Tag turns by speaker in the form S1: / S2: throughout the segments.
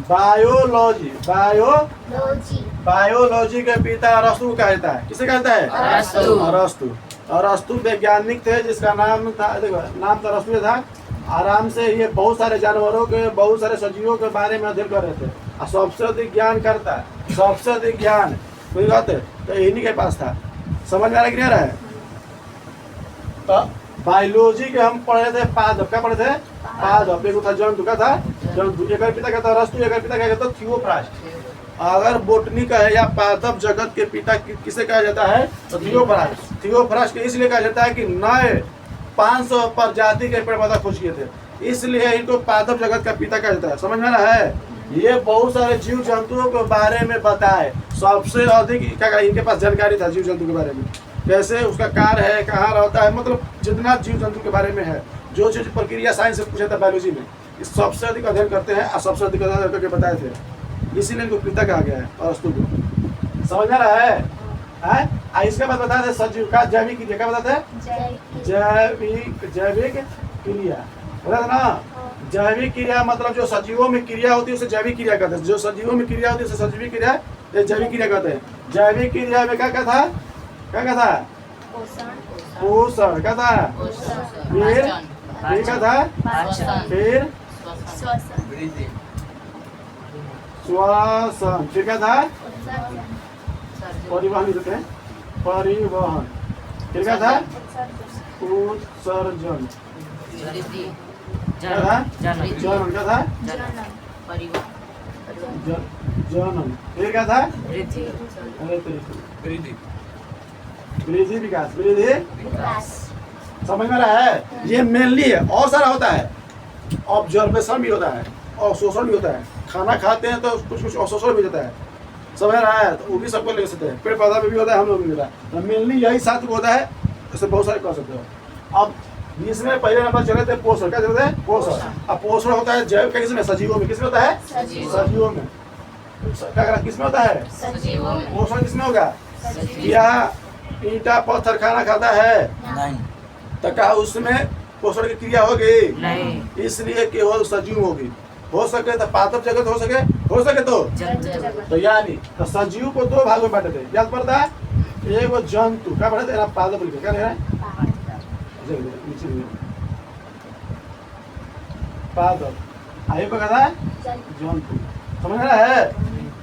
S1: Biology
S2: लोजी
S1: biology के पिता अरस्तु को कहा जाता है। किसे कहता है? अरस्तु। अरस्तु वैज्ञानिक थे जिसका नाम था, देखो नाम तो अरस्तु था। आराम से ये बहुत सारे जानवरों के, बहुत सारे सजीवों के बारे में अध्ययन कर रहे थे और सबसे अधिक ज्ञान करता है, सबसे अधिक ज्ञान कोई बात है तो इन्हीं के पास था। समझ में आ रहा है कि नहीं आ रहा है? तो बायोलॉजी के हम पढ़े थे पादप। क्या पढ़े थे? पादप। एक था जंतु। क्या था? जंतु। एक पिता कहता है अरस्तु, एक पिता क्या कहता है? थियोफ्रास्ट। अगर बोटनी का है या पादप जगत के पिता किसे कहा जाता है? तो थियोफ्रास्ट। थियोफ्रास्ट के इसलिए कहा जाता है कि नए 500 प्रजाति के पेड़ पौधा खोज किए थे, इसलिए इनको पादप जगत का पिता कहा जाता है। समझ में आ रहा है? ये बहुत सारे जीव जंतुओं के बारे में बताए, सबसे अधिक क्या इनके पास जानकारी था जीव जंतु के बारे में, कैसे उसका कार्य है, कहाँ रहता है, मतलब जितना जीव जंतु के बारे में है, जो चीज प्रक्रिया साइंस से पूछा था बायोलॉजी में, इस सबसे अधिक अध्ययन करते हैं और सबसे अधिक अध्ययन करके बताए थे, इसीलिए इनको पिता कहा गया है अरस्तु को। समझ में रहा है? इसके बाद बताते हैं सजीव का जैविक क्रिया। क्या बताते हैं? जैविक क्रिया बता ना। जैविक क्रिया मतलब जो सजीवों में क्रिया होती है उसे जैविक क्रिया कहते हैं। जो सजीवों में क्रिया होती है उसे सजीविक क्रिया, ये जैविक क्रिया कहते हैं। जैविक क्रिया में क्या था? क्या था? पोषण। क्या था? फिर क्या था? फिर श्वसन। फिर क्या था? परिवहन देते हैं, परिवहन। फिर क्या था? उत्सर्जन। क्या था? जनन। क्या था? जनन। फिर क्या था? वृद्धि विकास। वृद्धि समझ में रहा है? ये मेनली है, और सारा होता है, ऑब्जर्वेशन भी होता है और शोषण भी होता है। खाना खाते हैं तो कुछ कुछ अवशोषण भी होता है। समझ रहा है? तो वो भी सबको ले सकते हैं। पेड़ पौधा में भी होता है, हम लोग भी होता है। तो मेनली यही 7 को होता है, इससे बहुत सारे कर सकते हो। अब इसमें पहले नंबर चले थे पोषण। क्या चलते हैं? पोषण। अब पोषण होता है जैव का, किसमें? सजीवों में। किसमें होता है? सजीवों में। क्या किसमें होता है? पोषण किसमें होगा? क्या ईंटा पत्थर खाना खाता है?
S3: नहीं।
S1: तो क्या उसमें पोषण की क्रिया होगी?
S3: नहीं।
S1: इसलिए केवल सजीव होगी। हो सके तो पादप जगत हो सके तो यानी तो सजीव को 2 भागों में बांटे थे। याद पड़ता है? एक वो जंतु। क्या पढ़ते हैं? पादप लिखे। क्या लिख रहे हैं? पादप। आगे को कहता है जंतु। समझ रहा है?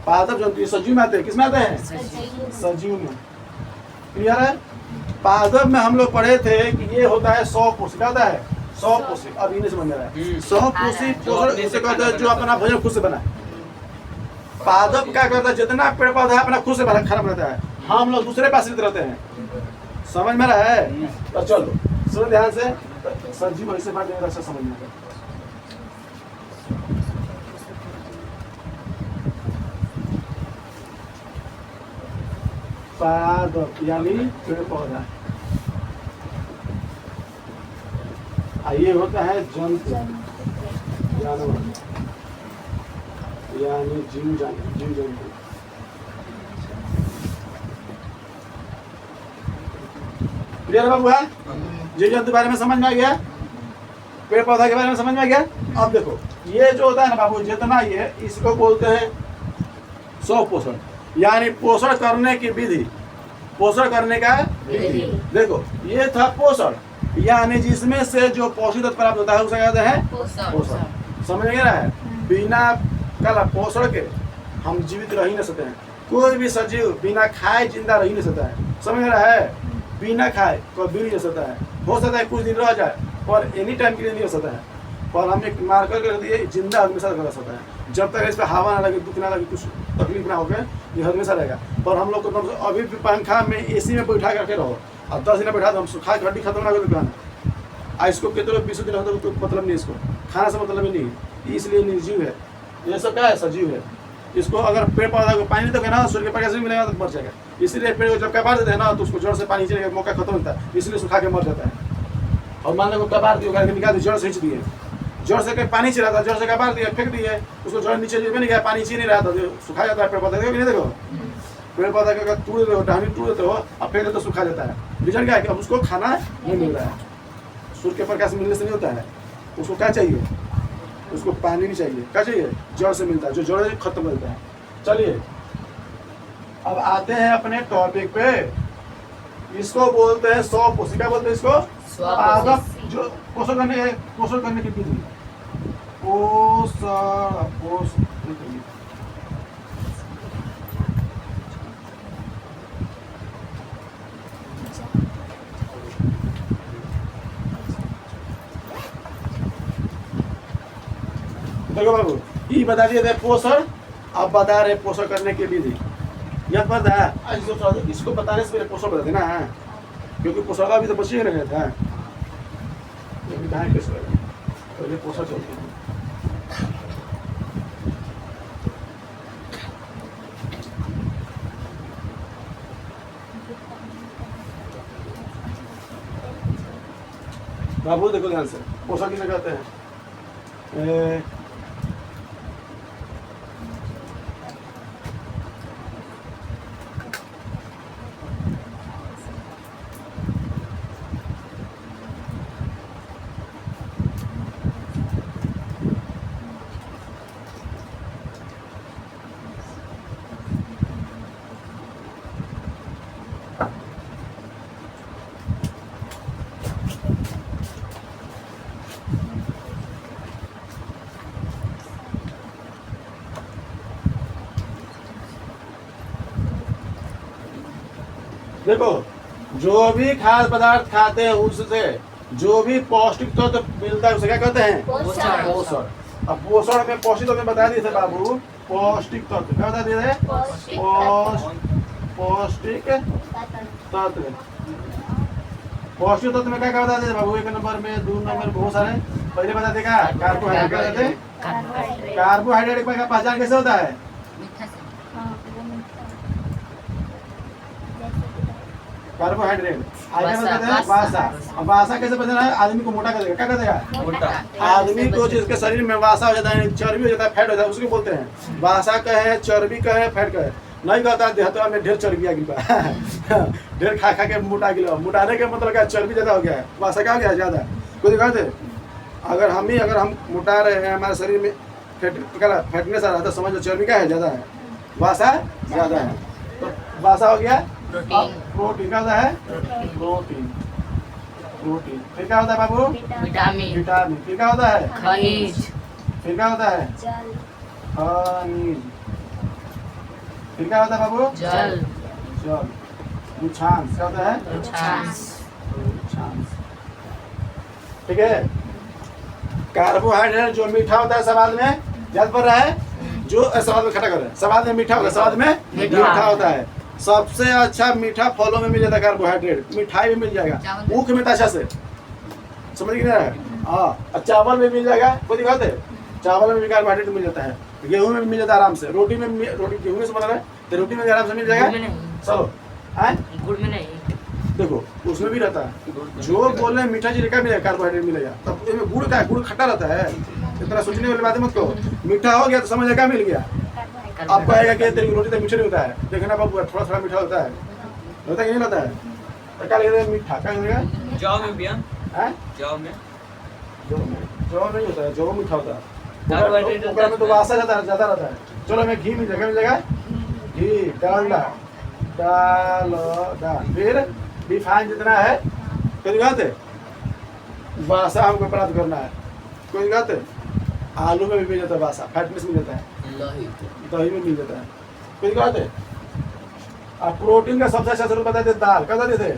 S1: पादप जंतु ये सजीव में आते हैं। किस में आते हैं? सजीव में। क्लियर है? पादप में हम लोग पढ़े थे कि ये होता है 100 कोशिका। क्या होता है? 100 कोशिका। अब इन्हें समझ में रहा है? 100 कोशिका पोषण इसे कहते हैं जो अपना भोजन खुद से बनाए। पादप क्या करता है? जितना पेड़ पौधा अपना खुद से बना खाना बनाता है, हम लोग दूसरे पास लेते रहते हैं। समझ में रहा है? तो चलो सुनो ध्यान से, सजीव ऐसे बात अच्छा समझ में आता है। पादप यानी पेड़ पौधा, ये होता है जंतु जानवर यानी जीव जंतु। क्लियर बाबू है? जीव जंतु बारे में समझ में आ गया? पेड़ पौधा के बारे में समझ में आ गया? अब देखो ये जो होता है ना बाबू, जितना ये इसको बोलते हैं स्वपोषण, यानी पोषण करने की विधि। पोषण करने का विधि। देखो ये था पोषण, यानी जिसमें से जो पोषक तत्व प्राप्त होता है उसे कहते हैं पोषण। समझ में आ रहा है? बिना पोषण के हम जीवित रह ही नहीं सकते हैं। कोई भी सजीव बिना खाए जिंदा रह ही नहीं सकता है। समझ में आ रहा है? बिना खाए कभी नहीं हो सकता है। हो सकता है कुछ दिन रह जाए पर एनी टाइम के लिए नहीं हो सकता है। पर हम एक मार्कर कर दिए, जिंदा हमेशा रह सकता है। जब तक इस पर हवा ना लगे, दुख ना लगे, कुछ तकलीफ ना हो गए, ये हमेशा रहेगा। पर हम लोग को अभी भी पंखा में एसी में बैठा करके रहो, अब 10 दिन बैठा दो, हम सुखा के हड्डी खत्म ना कर दुकान। इसको कितने 20 दिन होता है कोई मतलब नहीं, इसको खाना से मतलब ही नहीं, इसलिए निर्जीव है। ये सब क्या है? सजीव है। इसको अगर पेड़ पौधा को पानी दोगे ना, सूर्य के प्रकाश नहीं मिलेगा तो मर जाएगा। इसलिए पेड़ को जब कबार देते हैं ना तो उसको जड़ से पानी चलेगा, मौका खत्म होता है, इसलिए सुखा के मर जाता है। और मान लो कबार दिए, निकाल दिए, जड़ से खींच दिए, जड़ से पानी चला था, जड़ से कबार दिया, फेंक दिए, उसको जड़ नीचे नहीं गया, पानी नीचे नहीं रहा था, सुखा जाता है पेड़ पौधा। देखो नहीं? देखो पेड़ पौधा के अगर तोड़ देते हो, टहनी तोड़ देते हो और फेंक देते तो सुखा जाता है। रीजन क्या है? कि अब उसको खाना नहीं मिल रहा है, सूर्य के प्रकाश मिलने से नहीं होता है। उसको क्या चाहिए? उसको पानी नहीं चाहिए, क्या चाहिए? जड़ से मिलता है, जो जड़ से खत्म मिलता है। चलिए अब आते हैं अपने टॉपिक पे। इसको बोलते हैं स्वपोषी। क्या बोलते हैं इसको? पादप जो पोषण करने की विधि। पोषण देखो बाबू, ये बता दिए थे पोषण, अब बता रहे पोषण करने की विधि। याद पड़ता है? इसको बताने से पहले पोषण बताते ना, क्योंकि पोषण का भी तो बच्चे नहीं रहता है। पहले पोषण चलते हैं। बाबू देखो ध्यान से, पोषण किसे कहते हैं? देखो, जो भी खाद्य पदार्थ खाते हैं उससे जो भी पौष्टिक तत्व मिलता है उसे क्या कहते हैं? पोषण। अब पोषण में पौष्टिक तत्व बता दिए थे बाबू। पौष्टिक तत्व क्या बता दिए थे? पौष्टिक तत्व। पौष्टिक तत्व में क्या बता दिए बाबू? 1 नंबर में, 2 नंबर बहुत सारे। पहले बता देगा कार्बोहाइड्रेट। क्या कहते हैं? कार्बोहाइड्रेट का पहचान कैसे होता है? कार्बोहाइड्रेट। आगे बताते हैं वासा। अब वासा कैसे बदलना है? आदमी को मोटा कर देगा। क्या कर देगा? मोटा। आदमी को जिसके शरीर में वासा हो जाता है, चर्बी हो जाता है, फैट हो जाता है, उसको बोलते हैं वासा। कहे चर्बी कहे फैट कहे, नहीं कहता देहता में ढेर चर्बी आ गई, ढेर खा के मोटा गिला। मोटाने के मतलब क्या? चर्बी ज्यादा हो गया है, वासा क्या हो गया? ज्यादा। कोई दिखाते अगर हम मोटा रहे हैं, हमारे शरीर में फैटनेस आ रहा था, समझ लो चर्बी क्या है? ज्यादा है, वासा ज्यादा है। तो वासा हो गया प्रोटीन। क्या होता है? प्रोटीन। फिर क्या होता है बाबू? विटामिन। फिर क्या होता है? खनिज। फिर क्या होता है? खनिज। फिर क्या होता है बाबू? जल। रुक्षांश। क्या होता है? रुक्षांश। ठीक है। कार्बोहाइड्रेट जो मीठा होता है स्वाद में, याद पड़ रहा है? जो स्वाद में खट्टा कर रहा है, स्वाद में मीठा होता है, स्वाद में मीठा होता है। सबसे अच्छा मीठा फलों में मिल जाता है कार्बोहाइड्रेट। मिठाई में मिल जाएगा, ऊख में अच्छा से, समझ गए? हाँ। चावल में मिल जाएगा, कोई दिक्कत है? चावल में भी कार्बोहाइड्रेट मिल जाता है, गेहूं में भी मिल जाता है आराम से, रोटी गेहूं में से बना रहा है तो रोटी में भी आराम से मिल जाएगा। चलो गुड़ में नहीं, देखो उसमें भी रहता है। जो बोले मीठा चीज का मिलेगा, कार्बोहाइड्रेट मिलेगा। तब इसमें गुड़ का है, गुड़ खट्टा रहता है। इतना सोचने वाली बात मत कहो। मीठा हो गया तो समझ क्या मिल गया? आपको आएगा कि तेरी रोटी तो मीठा नहीं होता है, देखना बाबू थोड़ा थोड़ा मीठा होता है, होता कि नहीं होता है? तो क्या लगेगा? मीठा। क्या लगेगा? जौ में भी है, जौ में नहीं होता है, जौ मीठा होता है। ओकरा में तो वासा ज्यादा रहता है। चलो हमें घी मिल जाएगा, घी डालडा। फिर रिफाइन जितना है, कोई बात है? वासा हमको प्राप्त करना है, कोई बात है? आलू में भी मिल जाता है वासा, फैटनेस मिल जाता है, दही में मिल जाता है, कोई बात है? अब प्रोटीन का सबसे अच्छा स्रोत बताते दाल। क्या बताते थे?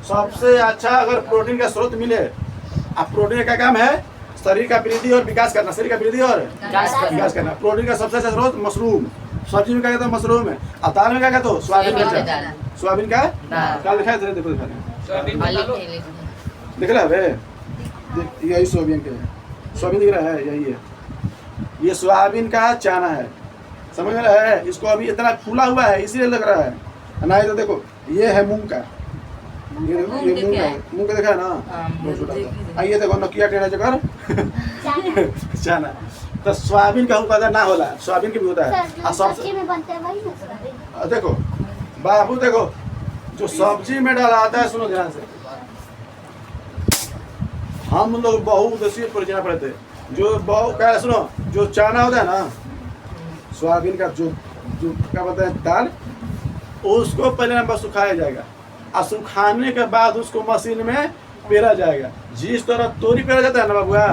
S1: सबसे अच्छा अगर प्रोटीन का स्रोत मिले। अब प्रोटीन का काम है शरीर का वृद्धि और विकास करना, शरीर का वृद्धि और विकास करना। प्रोटीन का सबसे अच्छा स्रोत मशरूम। सब्जी में क्या कहते हैं? मशरूम है। और दाल में क्या कहते हो? सोयाबीन का। सोयाबीन का क्या लिखा है? देखो दिख रहा है? यही सोयाबीन के है, सोयाबीन दिख रहा है, यही है। ये सोयाबीन का चाना है, समझ में रहा है? इसको अभी इतना फूला हुआ है इसीलिए लग रहा है। नहीं तो देखो ये है मूंग का, ये मूंग का देखा है ना, बहुत छोटा सा। आइए देखो नकिया टेढ़ा जगह चाना। तो सोयाबीन का उत्पादन ना होला, सोयाबीन की भी होता है। सब्जी में बनते हैं वही ना। देखो बाबू, देखो जो सब्जी में डाला आता है, सुनो ध्यान से। हम लोग बहुउद्देशीय परियोजना पढ़ते हैं। जो क्या सुनो, जो चाना होता है ना सोयाबीन का, जो जो क्या बोलते हैं दाल, उसको पहले नंबर सुखाया जाएगा और सुखाने के बाद उसको मशीन में पेरा जाएगा। जिस तरह तोरी पेरा जाता है ना बाबुआ,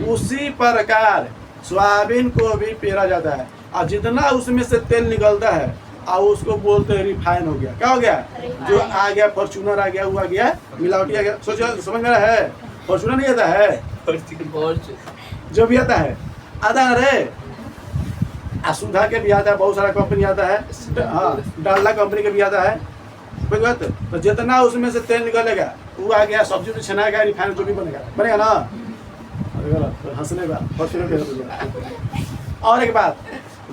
S1: उसी प्रकार सोयाबीन को भी पेरा जाता है और जितना उसमें से तेल निकलता है और उसको बोलते हैं रिफाइन हो गया। क्या हो गया? जो आ गया फॉर्चूनर आ गया, वो आ गया मिलावटी आ गया। सोचो, समझ में रहा है? फॉर्चूनर नहीं आता है, जो भी आता है आता रे, सुधा के भी आता है, बहुत सारा कंपनी आता है, हाँ डालडा कंपनी के भी आता है। बात तो जितना उसमें से तेल निकलेगा वो आ गया, सब्जी तो छनाएगा, रिफाइन जो भी बनेगा ना। हंसने का। और एक बात,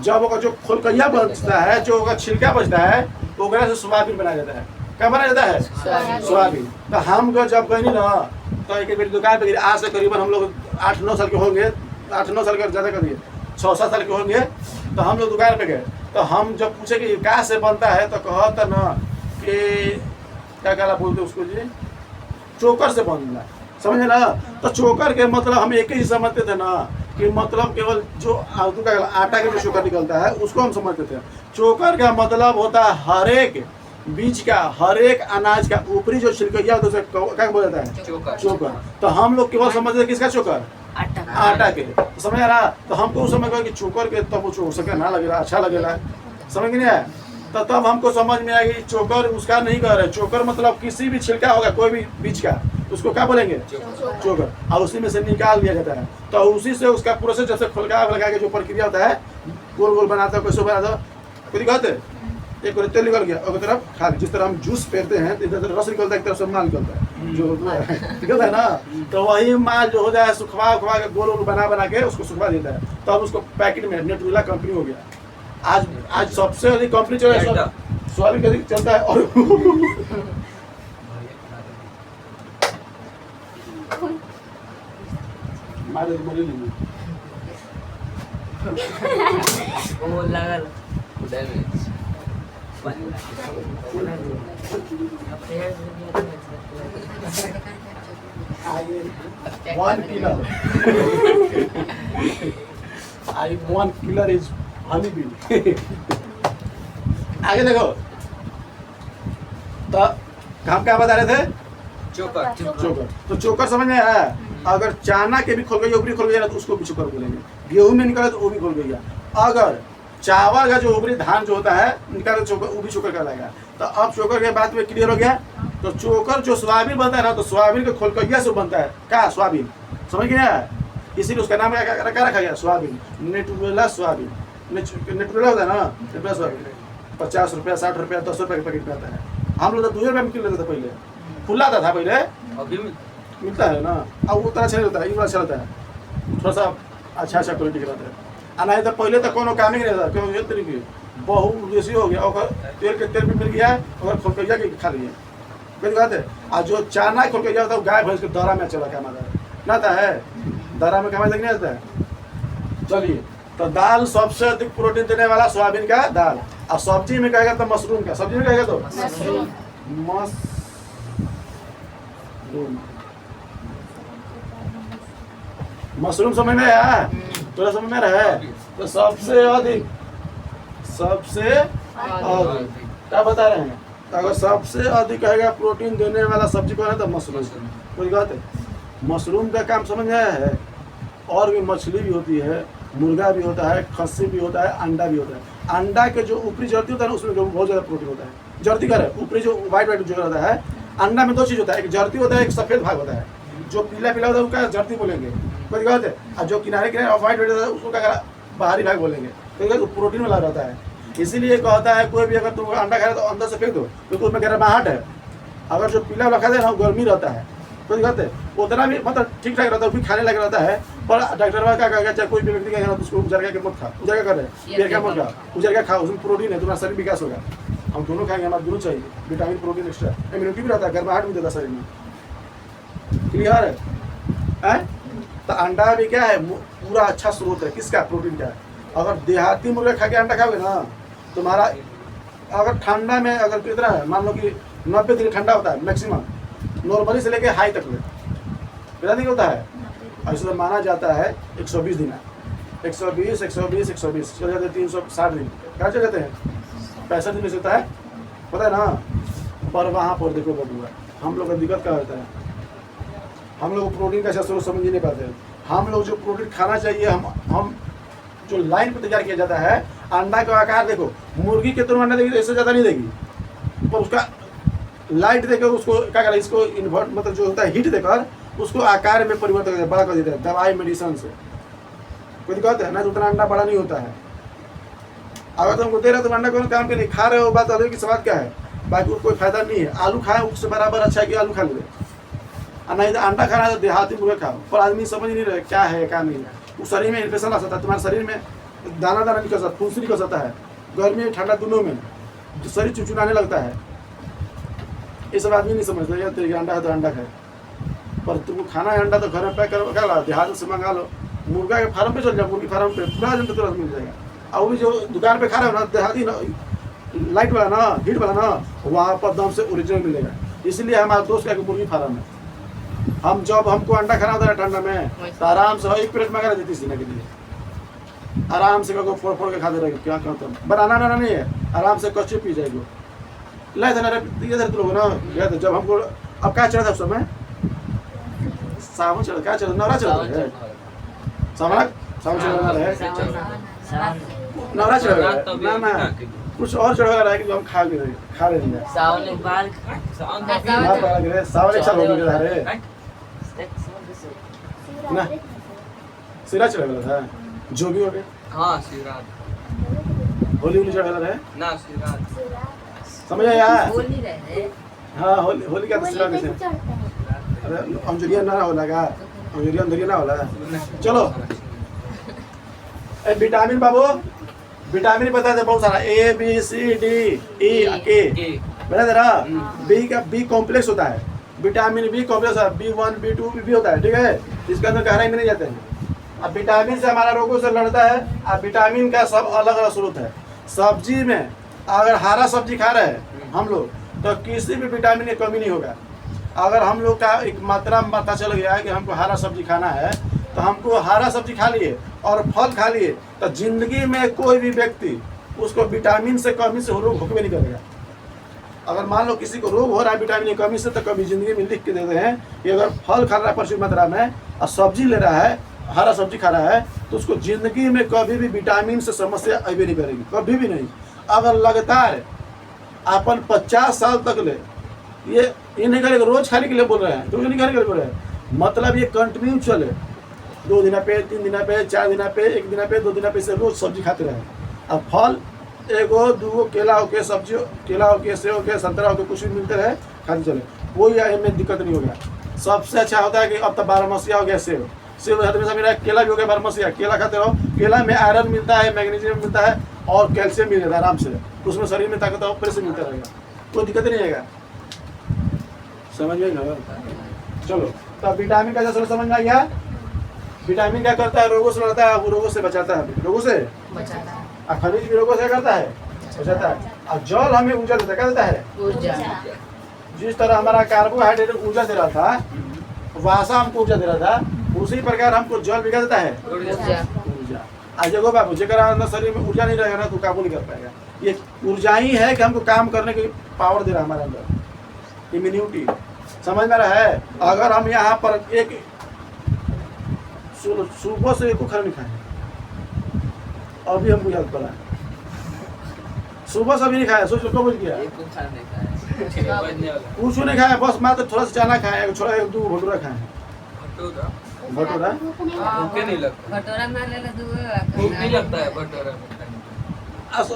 S1: जब वो जो खोलकैया बचता है, जो उसका छिलका बचता है, तो से सोयाबीन बनाया जाता है। क्या बनाया जाता है? सोयाबीन। तो हम जब गए ना, तो एक मेरी दुकान पे, आज से करीबन हम लोग 8-9 साल के होंगे, 8-9 साल के ज़्यादा कर दिए, 6-7 साल के होंगे। तो हम लोग दुकान पे गए, तो हम जब पूछे कि कहाँ से बनता है, तो कहता ना कि क्या कहला बोलते उसको जी, चोकर से बनना, समझे ना। तो चोकर के मतलब हम एक ही समझते थे ना, कि मतलब केवल जो आटा का जो चोकर निकलता है उसको हम समझते थे। चोकर का मतलब होता है हर एक बीज का, हर एक अनाज का ऊपरी जो छिलकैया होता है उसे क्या बोला जाता है? चोकर। तो हम लोग केवल समझते थे किसका चोकर? आटा के। तो समझ आ रहा? तो हमको उस समय कहा कि चोकर के, तब वो चोकर ना लगेगा, अच्छा लगेगा, समझ नहीं आया। तो तब हमको समझ में आया कि चोकर उसका नहीं कह रहे, चोकर मतलब किसी भी छिलका होगा कोई भी बीज का, उसको क्या बोलेंगे? चोकर। और उसी में से निकाल दिया जाता है। तो उसी से उसका प्रोसेस जैसे खुलका के जो प्रक्रिया होता है, गोल गोल बनाता है, कैसे बनाता है, कोई दिखाते एक तेल निकल गया और तरफ खा, जिस तरह हम जूस फेरते हैं तो इधर रस निकलता है, एक तरफ से माल निकलता है, जो निकलता है ना, तो वही माल जो हो जाए सुखवा के गोल गोल बना के उसको सुखवा देता है। तो अब उसको पैकेट में नेटुला कंपनी हो गया। आज सबसे अधिक कंपनी चल रहा है, सोयाबीन का अधिक चलता है। और मारे नहीं
S3: वो लगल
S1: one killer is honeybee। आगे देखो, तो हम क्या बता रहे थे? चोकर। तो चोकर समझ में आया? अगर चाना के भी खोल गई, ऊपरी खोल गया तो उसको भी चोकर बोलेंगे। गेहूं में निकाले तो वो भी खोल गया। अगर चावल का जो ऊपरी धान जो होता है निकाले तो चोकर, वो भी चोकर कहलाएगा। तो अब चोकर के बात में क्लियर हो गया। तो चोकर जो सोयाबीन बनता है ना, तो सोयाबीन के खोलकैया से बनता है। क्या? सोयाबीन। समझ गया? इसीलिए उसका नाम क्या रखा गया? सोयाबीन। नेटुला सोयाबीन। नेटुला होता है ना, नेटुला सोयाबीन 50 रुपया, 60 रुपया, 10 रुपये के पैकेट में आता है। हम लोग तो 2 रुपये में किलो लेते थे पहले, खुला था पहले,
S3: अभी
S1: मिलता है ना। अब वो उतना अच्छा नहीं होता है, ये अच्छा रहता है, थोड़ा सा अच्छा क्वालिटी का रहता है। नहीं तो पहले तो कोनो काम ही नहीं रहता, क्यों? ये तरीके बहुत देसी हो गया, और तेल भी मिल गया, और खोलकैया के खा लिए। कोई बात है? और जो चाना खोलकैया होता है वो गाय भैंस के दौरा में चला काम आता है, ना आता है दौरा में काम नहीं आता है। चलिए, तो दाल सबसे अधिक प्रोटीन देने वाला सोयाबीन का दाल। और सब्जी में कहेगा तो मशरूम का, सब्जी में कहेगा तो मशरूम समझ में आया? थोड़ा समझ में रहा है? तो सबसे अधिक क्या बता रहे हैं? तो अगर सबसे अधिक कहेगा प्रोटीन देने वाला सब्जी कौन है तो मशरूम। कोई बात है? मशरूम का काम समझ में आया है? और भी मछली भी होती है, मुर्गा भी होता है, खस्सी भी होता है, अंडा भी होता है। अंडा के जो ऊपरी जर्ती होता है ना, उसमें बहुत ज़्यादा प्रोटीन होता है। जर्ती का ऊपरी जो व्हाइट जो होता है, अंडा में 2 चीज़ होता है, एक जर्ती होता है, एक सफ़ेद भाग होता है। जो पीला होता है उसका जर्ती बोलेंगे, कोई बात है? और जो किनारे व्हाइट होता है उसको क्या बाहरी भाग बोलेंगे, तो प्रोटीन वाला रहता है। इसीलिए कहता है कोई भी अगर तुम अंडा खा रहे तो अंदर से फेंक दो, क्योंकि उसमें गर्माहट है। अगर जो पीला वाला खाते हैं ना, गर्मी रहता है, कोई बात है? उतना भी मतलब ठीक ठाक रहता है, भी खाने लग रहता है। पर डॉक्टर क्या कहेगा, चाहे कोई भी व्यक्ति कहेगा तो उसको उजर के मत खा, उजर क्या करे, पेड़ का मत खा, उजर का खाओ, उसमें प्रोटीन है, तुम्हारा शरीर विकास होगा। हम दोनों खाएंगे, हमारा दोनों चाहिए, विटामिन प्रोटीन एक्स्ट्रा, इम्यूनिटी भी रहता है, गर्माहट भी देता है शरीर में। क्लियर है? तो अंडा भी क्या है? पूरा अच्छा स्रोत है किसका? प्रोटीन का। अगर देहाती मुर्गा खा के अंडा खाओगे ना, तुम्हारा अगर ठंडा में अगर कितना है, मान लो कि 90 डिग्री ठंडा होता है मैक्सिमम, नॉर्मली से लेके हाई तक में, पता नहीं होता है। ऐसे तो माना जाता है 120 दिन, 120 120 120 चल जाते हैं 360 दिन, क्या चल जाते हैं 65 दिन से होता है, पता है ना। पर वहाँ पर देखो बबुआ, हम लोग का दिक्कत क्या होता है, हम लोग प्रोटीन का स्रोत समझ ही नहीं पाते हैं। हम लोग जो प्रोटीन खाना चाहिए, हम जो लाइन पर तैयार किया जाता है, अंडा का आकार देखो, मुर्गी के तुम अंडा देगी इससे ज़्यादा नहीं देगी, पर उसका लाइट देकर उसको क्या करें, इसको इन्वर्ट मतलब जो होता है हीट देकर उसको आकार में परिवर्तन करते हैं, बड़ा कर देते हैं दवाई मेडिसिन से। कोई दिक्कत है ना, तो उतना अंडा बड़ा नहीं होता है। अगर तुमको दे रहे हो तो अंडा कौन काम के नहीं खा रहे हो, बात अलग की स्वाद क्या है, बाकी उसको कोई फायदा नहीं है। आलू खाए उससे बराबर अच्छा है कि आलू खा ले, और नहीं तो अंडा खाना है तो देहाती मुर्गा खाओ। पर आदमी समझ नहीं रहे क्या है क्या नहीं है, उस शरीर में इन्फेक्शन आ सकता है, तुम्हारे शरीर में दाना दाना निकल सकता, फुंसी निकल सकता है, गर्मी ठंडा दोनों में शरीर चुचुनाने लगता है। ये सब आदमी नहीं समझते, यार तेरे अंडा है तो अंडा खाए, पर तुमको खाना है अंडा तो घर में पैक करो, क्या ला देहात से मंगा लो, मुर्गा के फार्म पे चल जाओ, मुर्गी फार्म पे पूरा दिन तो तुरंत मिल जाएगा। और वो भी जो दुकान पे खा रहे हो ना देहाती ना, लाइट वाला ना, हीट वाला ना, वहाँ पर दम से ओरिजिनल मिलेगा। इसलिए हमारे दोस्त का मुर्गी फार्म है। हम जब हमको अंडा खाना होता है ठंडा में, तो आराम से एक प्लेट मंगा देती सीने के लिए, आराम से फोड़ फोड़ के खाते रहेगा, क्या कहते हैं बनाना ना नहीं है, आराम से कच्चे पी जाएगी। ले देना इधर तो लोग ना गए थे जब हमको, अब क्या चल रहा था उस समय, सावन चल क्या चल नवरा चल रहा है, सावन सावन चल रहा है, नवरा चल रहा है ना ना, कुछ और चढ़ रहा है कि जो हम खा लेंगे
S3: सावन एक बार
S1: सावन एक साल हो गया रे ना, सिरा चढ़ रहा था जो भी हो गया।
S3: हाँ शिवरात
S1: होली होली चढ़ रहा है
S3: ना, शिवरात
S1: समझ आया।
S2: बोल नहीं रहे।
S1: हाँ होली का सिरा कैसे, अरे अंजुरिया ना होला का, अंजुरिया अंदरिया ना होला। चलो विटामिन बाबू, विटामिन पता है बहुत सारा, A B C D E के बता दे रहा। बी का बी कॉम्प्लेक्स होता है, विटामिन बी कॉम्प्लेक्स है, B1 B2 भी होता है, ठीक है, इसके अंदर गहराई में नहीं जाते हैं। अब विटामिन से हमारा रोगों से लड़ता है। अब विटामिन का सब अलग अलग स्रोत है। सब्जी में अगर हरा सब्जी खा रहे हैं हम लोग तो किसी भी विटामिन की कमी नहीं होगा। अगर हम लोग का एक मात्रा में पता चल गया है कि हमको हरा सब्जी खाना है तो हमको हरा सब्जी खा लिए और फल खा लिए तो जिंदगी में कोई भी व्यक्ति उसको विटामिन से कमी से रोग होकर नहीं करेगा। अगर मान लो किसी को रोग हो रहा है विटामिन की कमी से तो कभी जिंदगी में लिख के देते हैं कि अगर फल खा रहा है प्रचुर मात्रा में और सब्जी ले रहा है, हरा सब्जी खा रहा है तो उसको जिंदगी में कभी भी विटामिन से समस्या अभी नहीं करेगी, कभी भी नहीं। अगर लगातार अपन 50 साल तक ले ये नहीं करेगा, रोज खाने के लिए बोल रहे हैं, रोज नहीं खाने के लिए बोल रहे हैं, मतलब ये कंटिन्यू चले 2 दिन पे 3 दिन पे 4 दिन पे 1 दिन पे 2 दिन पे से रोज सब्जी खाते रहे। अब फल 1 2 केला हो के सब्जी केला हो के सेब हो के संतरा हो के कुछ भी मिलते रहे खाते चले, कोई में दिक्कत नहीं होगा। सबसे अच्छा होता है कि अब तो 12 मसीहा हो गया सेब, सेब हमेशा मेरा केला भी हो गया 12 मसीहा, केला खाते रहो। केला में आयरन मिलता है, मैग्नीशियम मिलता है और कैल्शियम भी मिलता है आराम से, उसमें शरीर में ताकत ऊपर से मिलता रहेगा, कोई दिक्कत नहीं आएगा। समझ में ना? चलो तो विटामिन का जैसा समझ में आ गया। विटामिन क्या करता है, रोगों से लड़ता है, वो रोगों से बचाता है, रोगों से
S2: बचाता है,
S1: और खनिज भी रोगों से करता है, बचाता है। और जल हमें ऊर्जा देता है, क्या देता है?
S2: ऊर्जा।
S1: जिस तरह हमारा कार्बोहाइड्रेट ऊर्जा दे रहा था, वासा हमको ऊर्जा दे रहा था, उसी प्रकार हमको जल भी क्या देता है?
S2: ऊर्जा।
S1: ऊर्जा। आज देखो बाबू जेकरा अंदर शरीर में ऊर्जा नहीं रहेगा ना तो काबू नहीं कर पाएगा। ये ऊर्जा ही है कि हमको काम करने की पावर दे रहा है हमारे अंदर, इम्यूनिटी। समझ में रहा है? अगर हम यहाँ पर एक सुबह से एक खाना नहीं खाए, अभी हमको याद पड़ा है, सुबह से भी नहीं खाया, सोच लो कब गया, कुछ नहीं खाया, बस मात्र थोड़ा सा चना खाए, थोड़ा 1 2 भटूरा खाए, भटूरा
S3: भटोरा मार लेला दूगो नहीं लगता है भटोरा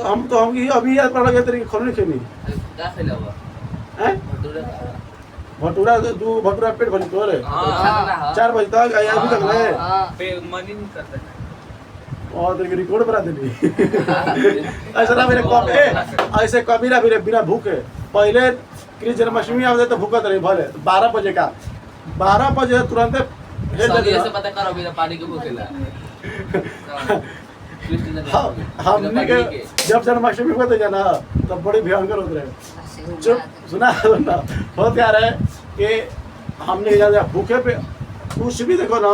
S1: हम तो हम अभी याद पड़ गया तेरी खोलने खेली
S3: का खेला हुआ
S1: हैं
S3: भटोरा
S1: भटूरा 2 भटूरा पेट भरी तोरे
S3: हां
S1: 4 बजे तक आया अभी तक ले
S3: पे मन ही नहीं करता
S1: और तेरे रिकॉर्ड बना देनी ऐसा ना मेरे कब ऐसे कभी ना मेरे बिना भूखे पहले कृष्ण जन्माष्टमी आवे तो भूखत रही भले 12 बजे का 12 बजे तुरंत
S3: ऐसे पता करो बिना पानी के भूखेला
S1: हमने के जब जन्माष्टमी हुआ था ना तब बड़ी भयंकर होते रहे। चुप सुना हो क्या रहे कि हमने ज्यादा भूखे पे कुछ भी देखो ना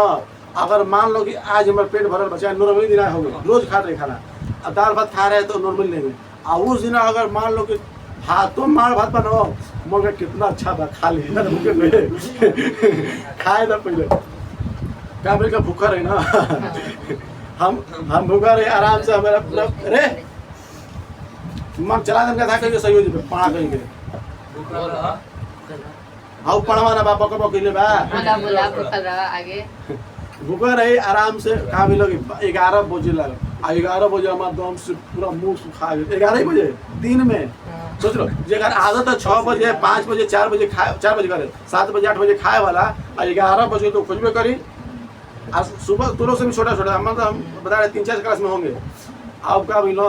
S1: अगर मान लो कि आज हमारे पेट भरल बचा नॉर्मली दिन हो गए, रोज खा रहे खाना, अब दाल भात खा रहे हैं तो नॉर्मली लेंगे। और उस दिन अगर मान लो कि भातों मार भात बनाओ, मगर कितना अच्छा था, खा लिया भूखे पहले खाए था पहले क्या बोले भूखा रहे ना हम भूखा रहे आराम से हमारा पूरा अरे मग चला दम का था कहीं सही हो जाए पाना कहीं के हाँ पढ़वा ना बापा को बकैले बा
S4: बोला बोला भूखल रहा आगे
S1: भूखा रहे आराम से कहाँ भी लगे 11 बजे लगा, 11 बजे हमारा दम से पूरा मुंह सुखा गया। 11 बजे दिन में सोच लो, अगर आदत है 6 बजे 5 बजे 4 बजे खाए, 4 बजे करे 7 बजे 8 बजे खाए वाला, और 11 बजे तो खोजबे करी। आज सुबह तुरों से भी छोटा छोटा हम बता रहे 3-4 क्लास में होंगे। अब का भी लो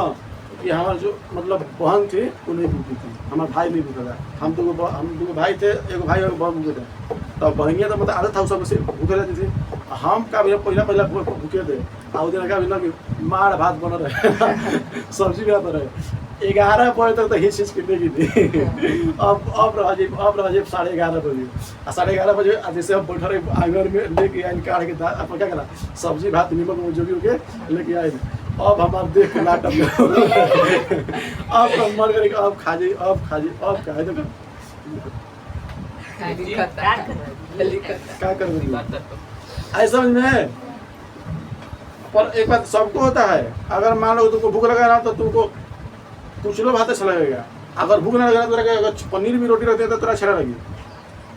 S1: कि हमारे जो मतलब बहन थी वो नहीं भूखी थी, हमारा भाई नहीं भूखा था। हम दो भाई थे, एक भाई और बहन भूखे थे। तो बहनियाँ तो मतलब आदत था उस सबसे भूखे रहती थी। हम का भी पहला भूखे थे, और दिन का भी ना कि मार भात बन रहे सब्जी भी आता रहे। 11 बजे तक तो हिच हिच कितने की थी। अब रहा 11:30 बजे, 11:30 बजे जैसे हम बैठे रहे आंगन में लेके आए काट के दाल अपन क्या करा सब्जी भात नीमक जो भी हो के लेके आए। अब हमारे देख के नाटक अब तो मर गए, अब खा जाइए अब खा जाइए अब खाए तो क्या कर ऐसा समझ में। पर एक बात सबको होता है, अगर मान लो तुमको भूख लगा ना तो तुमको कुछ लो भात अच्छा लगेगा। अगर भूख ना लगा तो अगर पनीर भी रोटी रखते हैं तो थोड़ा अच्छा लगे।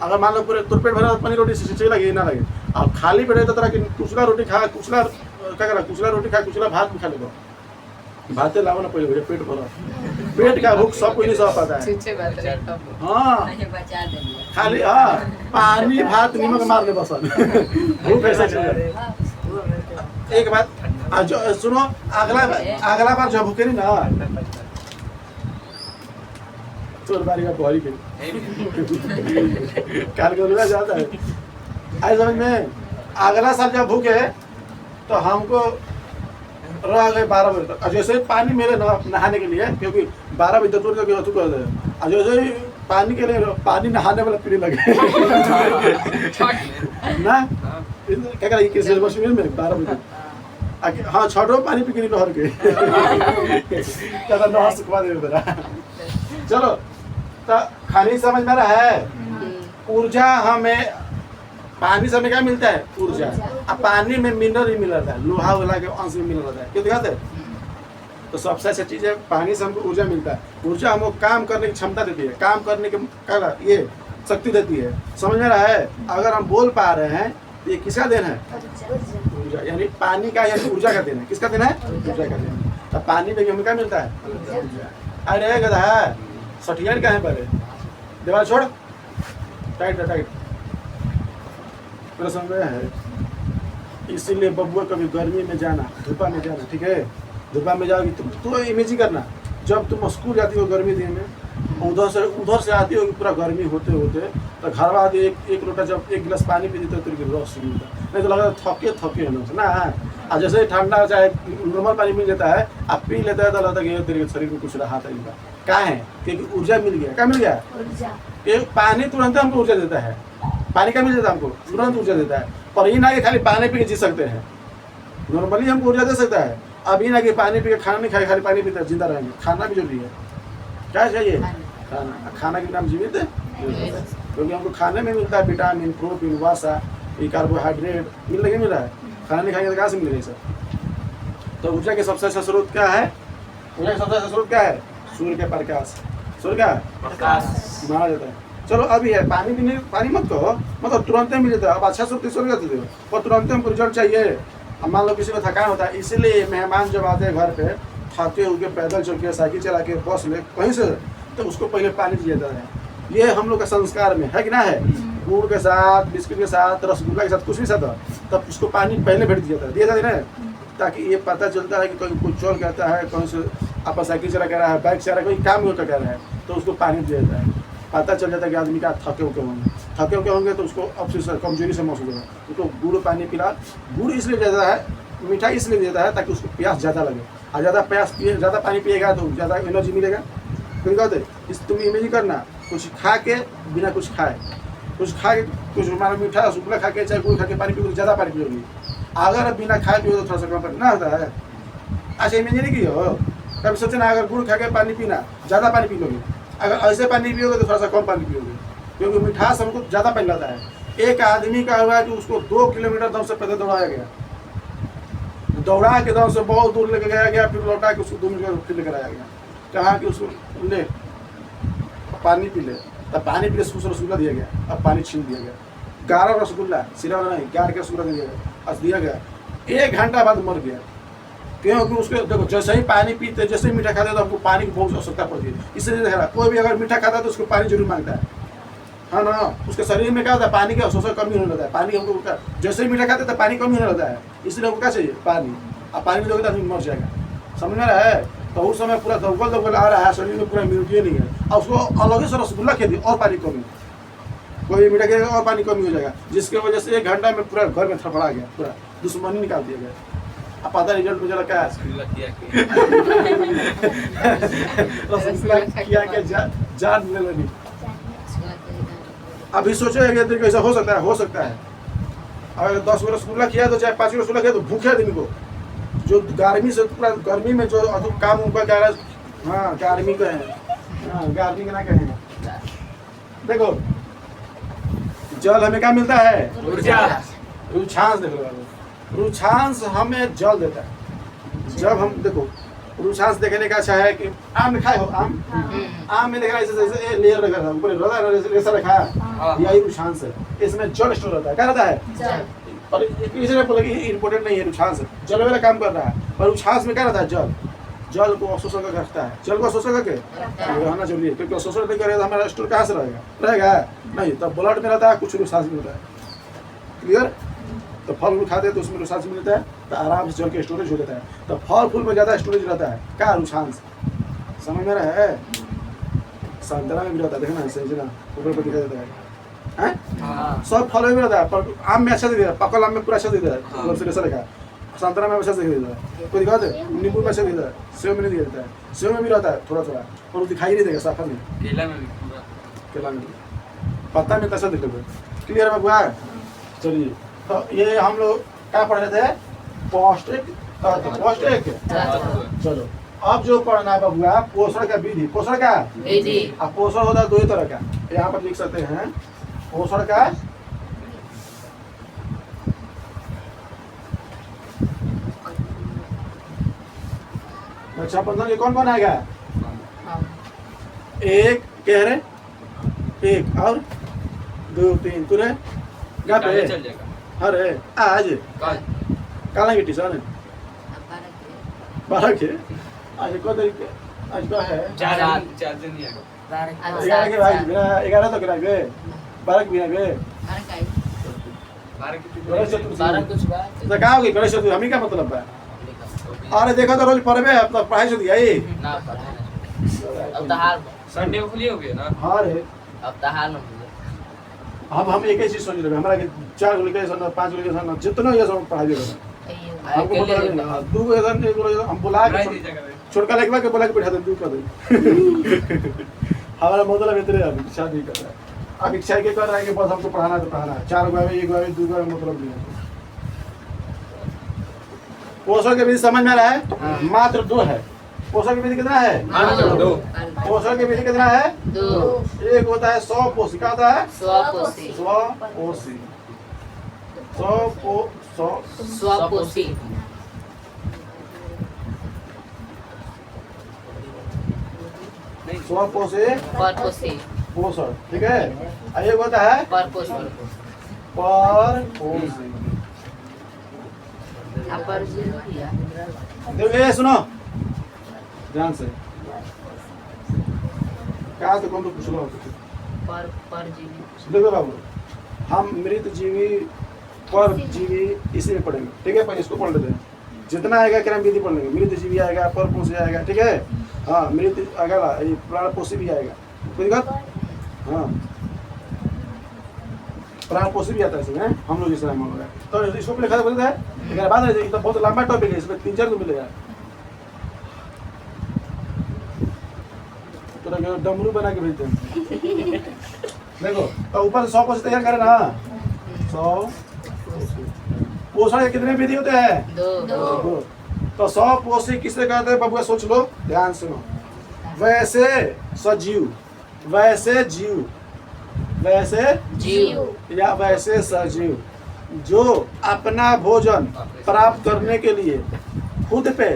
S1: अगर मान लो पूरे तुर पेट भरा पनीर रोटी से लगे ना लगे, अब खाली पेट है तो तरह की कुचला रोटी खा, कुचला क्या करा कुचला रोटी खा, कुचला भात भी खा लेगा। भाते लाओ ना पहले पेट भरा, पेट का भूख सब कोई नहीं सह पाता है। हाँ खाली हाँ पानी भात नीमक मार दे बस भूख ऐसा चल। एक बात जो सुनो, अगला बार जब भूखे नहीं ना चोर बारी का बुहारी के काल को जाता है। आई समझ में, अगला साल जब भूखे तो हमको रह गए 12 बजे तक। जैसे ही पानी मिले ना नहाने के लिए, क्योंकि 12 बजे तक तू कर दे, जैसे ही पानी के लिए पानी नहाने वाला पीने लगे ना क्या करें किस मशीन में 12 बजे हाँ छोड़ो पानी पी के नहीं भर के नहा सुखवा दे तेरा। चलो तो खाने समझ में रहा है। ऊर्जा हमें पानी से हमें क्या मिलता है ऊर्जा। अब पानी में मिनरल ही मिल रहा है, लोहा वाला के अंश में मिल रहा है, क्यों दिखाते तो सबसे अच्छा चीज़ है पानी से हमको ऊर्जा मिलता है। ऊर्जा हमको काम करने की क्षमता देती है, काम करने के क्या ये शक्ति देती है। समझ में रहा है। अगर हम बोल पा रहे हैं तो ये किसका देन है ऊर्जा, यानी पानी का यानी ऊर्जा का देन है। किसका देन है ऊर्जा का देन है। तो पानी में हमें क्या मिलता है ऊर्जा। अरे गधा सठियार का है पहले दीवार छोड़ टाइट टाइट प्रसंग है। इसीलिए बबुआ कभी गर्मी में जाना धूपा में जाना, ठीक है धूपा में जाओगी तो इमेज ही करना। जब तुम स्कूल जाती हो गर्मी दिन में, उधर से आती हो पूरा गर्मी होते होते तो घर आती एक लोटा जब एक गिलास पानी पी देते तो रस मिलता, नहीं तो लगता थके है ना। और जैसे ठंडा चाहे नॉर्मल पानी मिल जाता है आप पी लेता है तो लगता है कि तेरे शरीर में कुछ रहा था इनका क्या है, क्योंकि ऊर्जा मिल गया। क्या मिल गया पानी तुरंत हमको ऊर्जा देता है। पानी का मिल जाता है हमको तुरंत ऊर्जा देता है। पर ये ना कि खाली पानी पी के जी सकते हैं, नॉर्मली हमको ऊर्जा दे सकता है। अब ये ना कि पानी पी के खाना नहीं खाए खाली पानी पीते जिंदा रहेंगे, खाना भी जरूरी है। क्या चाहिए खाना के नाम जीवित है, क्योंकि हमको खाने में मिलता है विटामिन प्रोटीन वसा ये कार्बोहाइड्रेट मिल रहा है। खाना नहीं खाएंगे तो कहाँ से मिलेगा सब। तो ऊर्जा के सबसे अच्छा स्रोत क्या है, ऊर्जा का सबसे अच्छा स्रोत क्या है सूर्य के प्रकाश। सूर्य का प्रकाश माना जाता है। चलो अभी है पानी भी नहीं, पानी मत कहो मतलब तुरंत मिल जाता है। अब अच्छा स्रोत किसको जाते थे और तुरंत हमको रिजल्ट चाहिए। अब मान लो किसी को थकान होता है, इसीलिए मेहमान जब आते हैं घर पे थके हुए पैदल चल के साइकिल चला के बस ले कहीं से तो उसको पहले पानी दिया जाता है। ये हम लोग का संस्कार में है कि ना है। गुड़ के साथ बिस्किट के साथ रसगुल्ला के साथ कुछ भी साथ तब उसको पानी पहले भेज दिया जाता है ना, ताकि ये पता चलता है कि कहीं कुछ चल कहता है, कहीं से आप साइकिल चला कह रहा है, बाइक चला कोई काम होता कह रहा है तो उसको पानी दिया जाता है। पता चल जाता है कि आदमी का थके हुए होंगे तो उसको अब कमजोरी से महसूस होगा। उसको गुड़ पानी पिला, गुड़ इसलिए देता है, मीठा इसलिए देता है ताकि उसको प्यास ज़्यादा लगे। और ज़्यादा पानी पिएगा तो ज़्यादा एनर्जी मिलेगा। क्यों कहते इस तुम इमेज करना कुछ खा के बिना कुछ खाए, कुछ खा के कुछ हमारा मीठा रसगुल्ला खा के चाहे गुड़ खा के पानी पी ज़्यादा पानी पियोगी अगर बिना खाए पिए तो थोड़ा सा कम पानी ना होता है। अच्छा इमेजिन की हो, कभी सोचे ना अगर गुड़ खा के पानी पीना, ज़्यादा पानी पी लोगे, अगर ऐसे पानी पियोगे तो थोड़ा सा कम पानी पियोगे, क्योंकि मिठास हमको ज़्यादा पानी लगता है। एक आदमी का हुआ कि उसको 2 किलोमीटर दम से पैदल दौड़ाया गया, दौड़ा के दम से बहुत दूर लेके गया गया, फिर लौटा के उसको 2 मिनट फिर लेकर आया गया। कहा कि उसको ले पानी पी ले, तब पानी पी ले, उसको रसगुल्ला दिया गया, अब पानी छीन दिया गया, गाढ़ा रसगुल्ला, सिरा वाला नहीं, गाढ़ के रसगुल्ला दिया गया, अब दिया गया, 1 घंटा बाद मर गया। क्योंकि उसके देखो जैसे ही पानी पीते, जैसे ही मीठा खाते तो हमको पानी की बहुत आवश्यकता पड़ती है। इसलिए देख रहा कोई भी अगर मीठा खाता है तो उसको पानी जरूर मांगता है ना। उसके शरीर में क्या होता है, पानी की अवशोषण कमी होने लगता है। पानी हमको जैसे ही मीठा खाते तो पानी कमी होने लगता है, इसलिए हमको क्या चाहिए, पानी। अब पानी नहीं दोगे तो आदमी मर जाएगा, समझ में रहा है। तो उस समय पूरा दबगल दबगल आ रहा है, शरीर में पूरा इम्यूनिटी नहीं है, और उसको अलग ही से रसगुल्ला खेल दिया और पानी कमी, कोई मीठा खेलेगा और पानी कमी हो जाएगा, जिसकी वजह से 1 घंटा में पूरा घर में थड़फड़ा गया, पूरा दुश्मनी निकाल दिया गया। अब पता रिजल्ट मुझे लगा
S3: रसगुल्ला किया
S1: रसगुल्ला किया के जान ले लेनी। अभी सोचो कि कैसा हो सकता है, हो सकता है अगर 10 गो रसगुल्ला किया तो चाहे 5 गो रसगुल्ला किया तो भूखे दिन को, जो गर्मी से पूरा गर्मी में जो अधिक काम उनका जा रहा है। हाँ गर्मी का है, हाँ गर्मी का ना कहें। देखो जल हमें क्या मिलता है,
S3: ऊर्जा।
S1: रुझांस, देखो रुझांस हमें जल देता है। जब हम देखो रुझांस देखने का अच्छा है कि आम खाए हो, आम में देखा ऐसे लेयर रखा था, ऊपर ऐसा रखा है, यही रुझांस है। इसमें जल स्टोर रहता है, क्या रहता है, और इसलिए बोला कि इम्पोर्टेंट नहीं है रुझांस, जल वाला काम कर रहा है। पर रुझांस में क्या रहता है, जल, जल को अवशोषण करके रखता है, जल को अवशोषण करके रहना जरूरी है, क्योंकि अवशोषण नहीं करेगा तो हमारा स्टोर कहाँ से रहेगा नहीं। तब ब्लड में रहता है, कुछ रुझांस मिलता है, क्लियर। तो फल फूल खाते हैं तो उसमें रुझांस मिलता है, तो आराम से जल के स्टोरेज हो जाता है। तो फल फूल में ज़्यादा स्टोरेज रहता है, क्या रुझांस, समझ में रहा है। संतरा में भी रहता है, देखना सही ना, ऊपर पर दिखाई देता है, सब फल में भी रहता है, पर आम में अच्छा दे देता है, पकल आम में पूरा अच्छा दे देता है, मतलब ऐसा लिखा, संतरा में अच्छा दिखाई देता है, कोई दिखा दे, नींबू में अच्छा दिखता है, सेव में नहीं दिखा देता है, सेव में भी रहता है थोड़ा थोड़ा, और वो दिखाई नहीं देगा साफा में,
S3: केला में भी पूरा,
S1: केला में पत्ता में तैसा दिखता है। क्लियर है बुआ। चलिए तो ये हम लोग क्या पढ़ रहे थे, पौष्टिक पौष्टिक। चलो अब जो पढ़ना है बबुआ, पोषण का विधि, पोषण का
S4: विधि।
S1: अब पोषण होता है 2 ही तरह का, यहाँ पर लिख सकते हैं पोषण का रक्षाबंधन ये कौन कौन आएगा, एक कह रहे, एक और 2 3 तुरे गा पे
S3: चल जाएगा।
S1: अरे आज
S3: कल
S1: काला की टीचर 12 के आज को तरीके आज का है
S3: 4 दिन ही आएगा।
S1: 11 के भाई 11 तो कराएंगे, 12 के भी आएंगे,
S3: 12 की
S1: गणेश चतुर्थी
S4: 12 कुछ बात
S1: तो क्या होगी गणेश चतुर्थी, हमें क्या मतलब है। अरे देखो तो रोज पढ़े अब तो पढ़ाई से दिया ही
S4: ना पढ़ा, अब तहार
S3: संडे को खुली होगी ना।
S1: हाँ रे,
S4: अब तहार न
S1: अब हम एक ही चीज सोच रहे हैं, हमारा 4 गो लेके सन 5 गो लेके सन जितना ये सब पढ़ाई देगा हमको पता नहीं, 2 गो जन 1 गो हम बुला के छोटका लड़का के बुला के बैठा दे, 2 कर दे। हमारा मतलब इतने अब इच्छा नहीं कर रहा है, अब इच्छा के कर रहा है कि बस हमको पढ़ाना तो पढ़ाना है, 4 गो 1 गो 2 गो मतलब नहीं है। पोषण के विधि समझ में आ रहा है, मात्र 2 है। पोषण की विधि कितना है,
S3: मात्र 2।
S1: पोषण की विधि कितना है,
S4: 2।
S1: एक होता है स्वपोषी, क्या होता है
S4: स्वपोषी।
S1: स्वपोषी,
S4: स्वपोषी।
S1: स्वपोषी
S4: परपोषी।
S1: पोषण, ठीक है। एक होता है
S4: परपोषी।
S1: परपोषी। देखो ये सुनो ध्यान से, क्या तो कौन तो पूछ लो।
S4: परजीवी।
S1: देखो बाबू, हम मृत जीवी परजीवी इसी में पढ़ेंगे, ठीक है। पर इसको पढ़ लेते हैं, जितना आएगा क्रम विधि पढ़ लेंगे। मृत जीवी आएगा, परपोषी आएगा, ठीक है। हाँ मृत आएगा, ये प्राणपोषी भी आएगा, कोई दिक्कत। हाँ प्राणपोषी भी आता है इसमें, हम लोग जिसमें हम लोग तो इसको भी लिखा बोलते हैं। लेकिन बाद में तो बहुत लंबा टॉपिक है, इसमें 3-4 को मिलेगा। तो डमरू बना के भेजते हैं। देखो तो ऊपर 100 पोषी तैयार करें ना, 100 पोषण के कितने विधि होते हैं?
S4: दो
S1: दो। तो स्वपोषी किसे कहते हैं बबुआ? सोच लो, ध्यान सुनो। वैसे सजीव, वैसे जीव, वैसे
S4: जीव
S1: या वैसे सजीव जो अपना भोजन प्राप्त करने के लिए खुद पे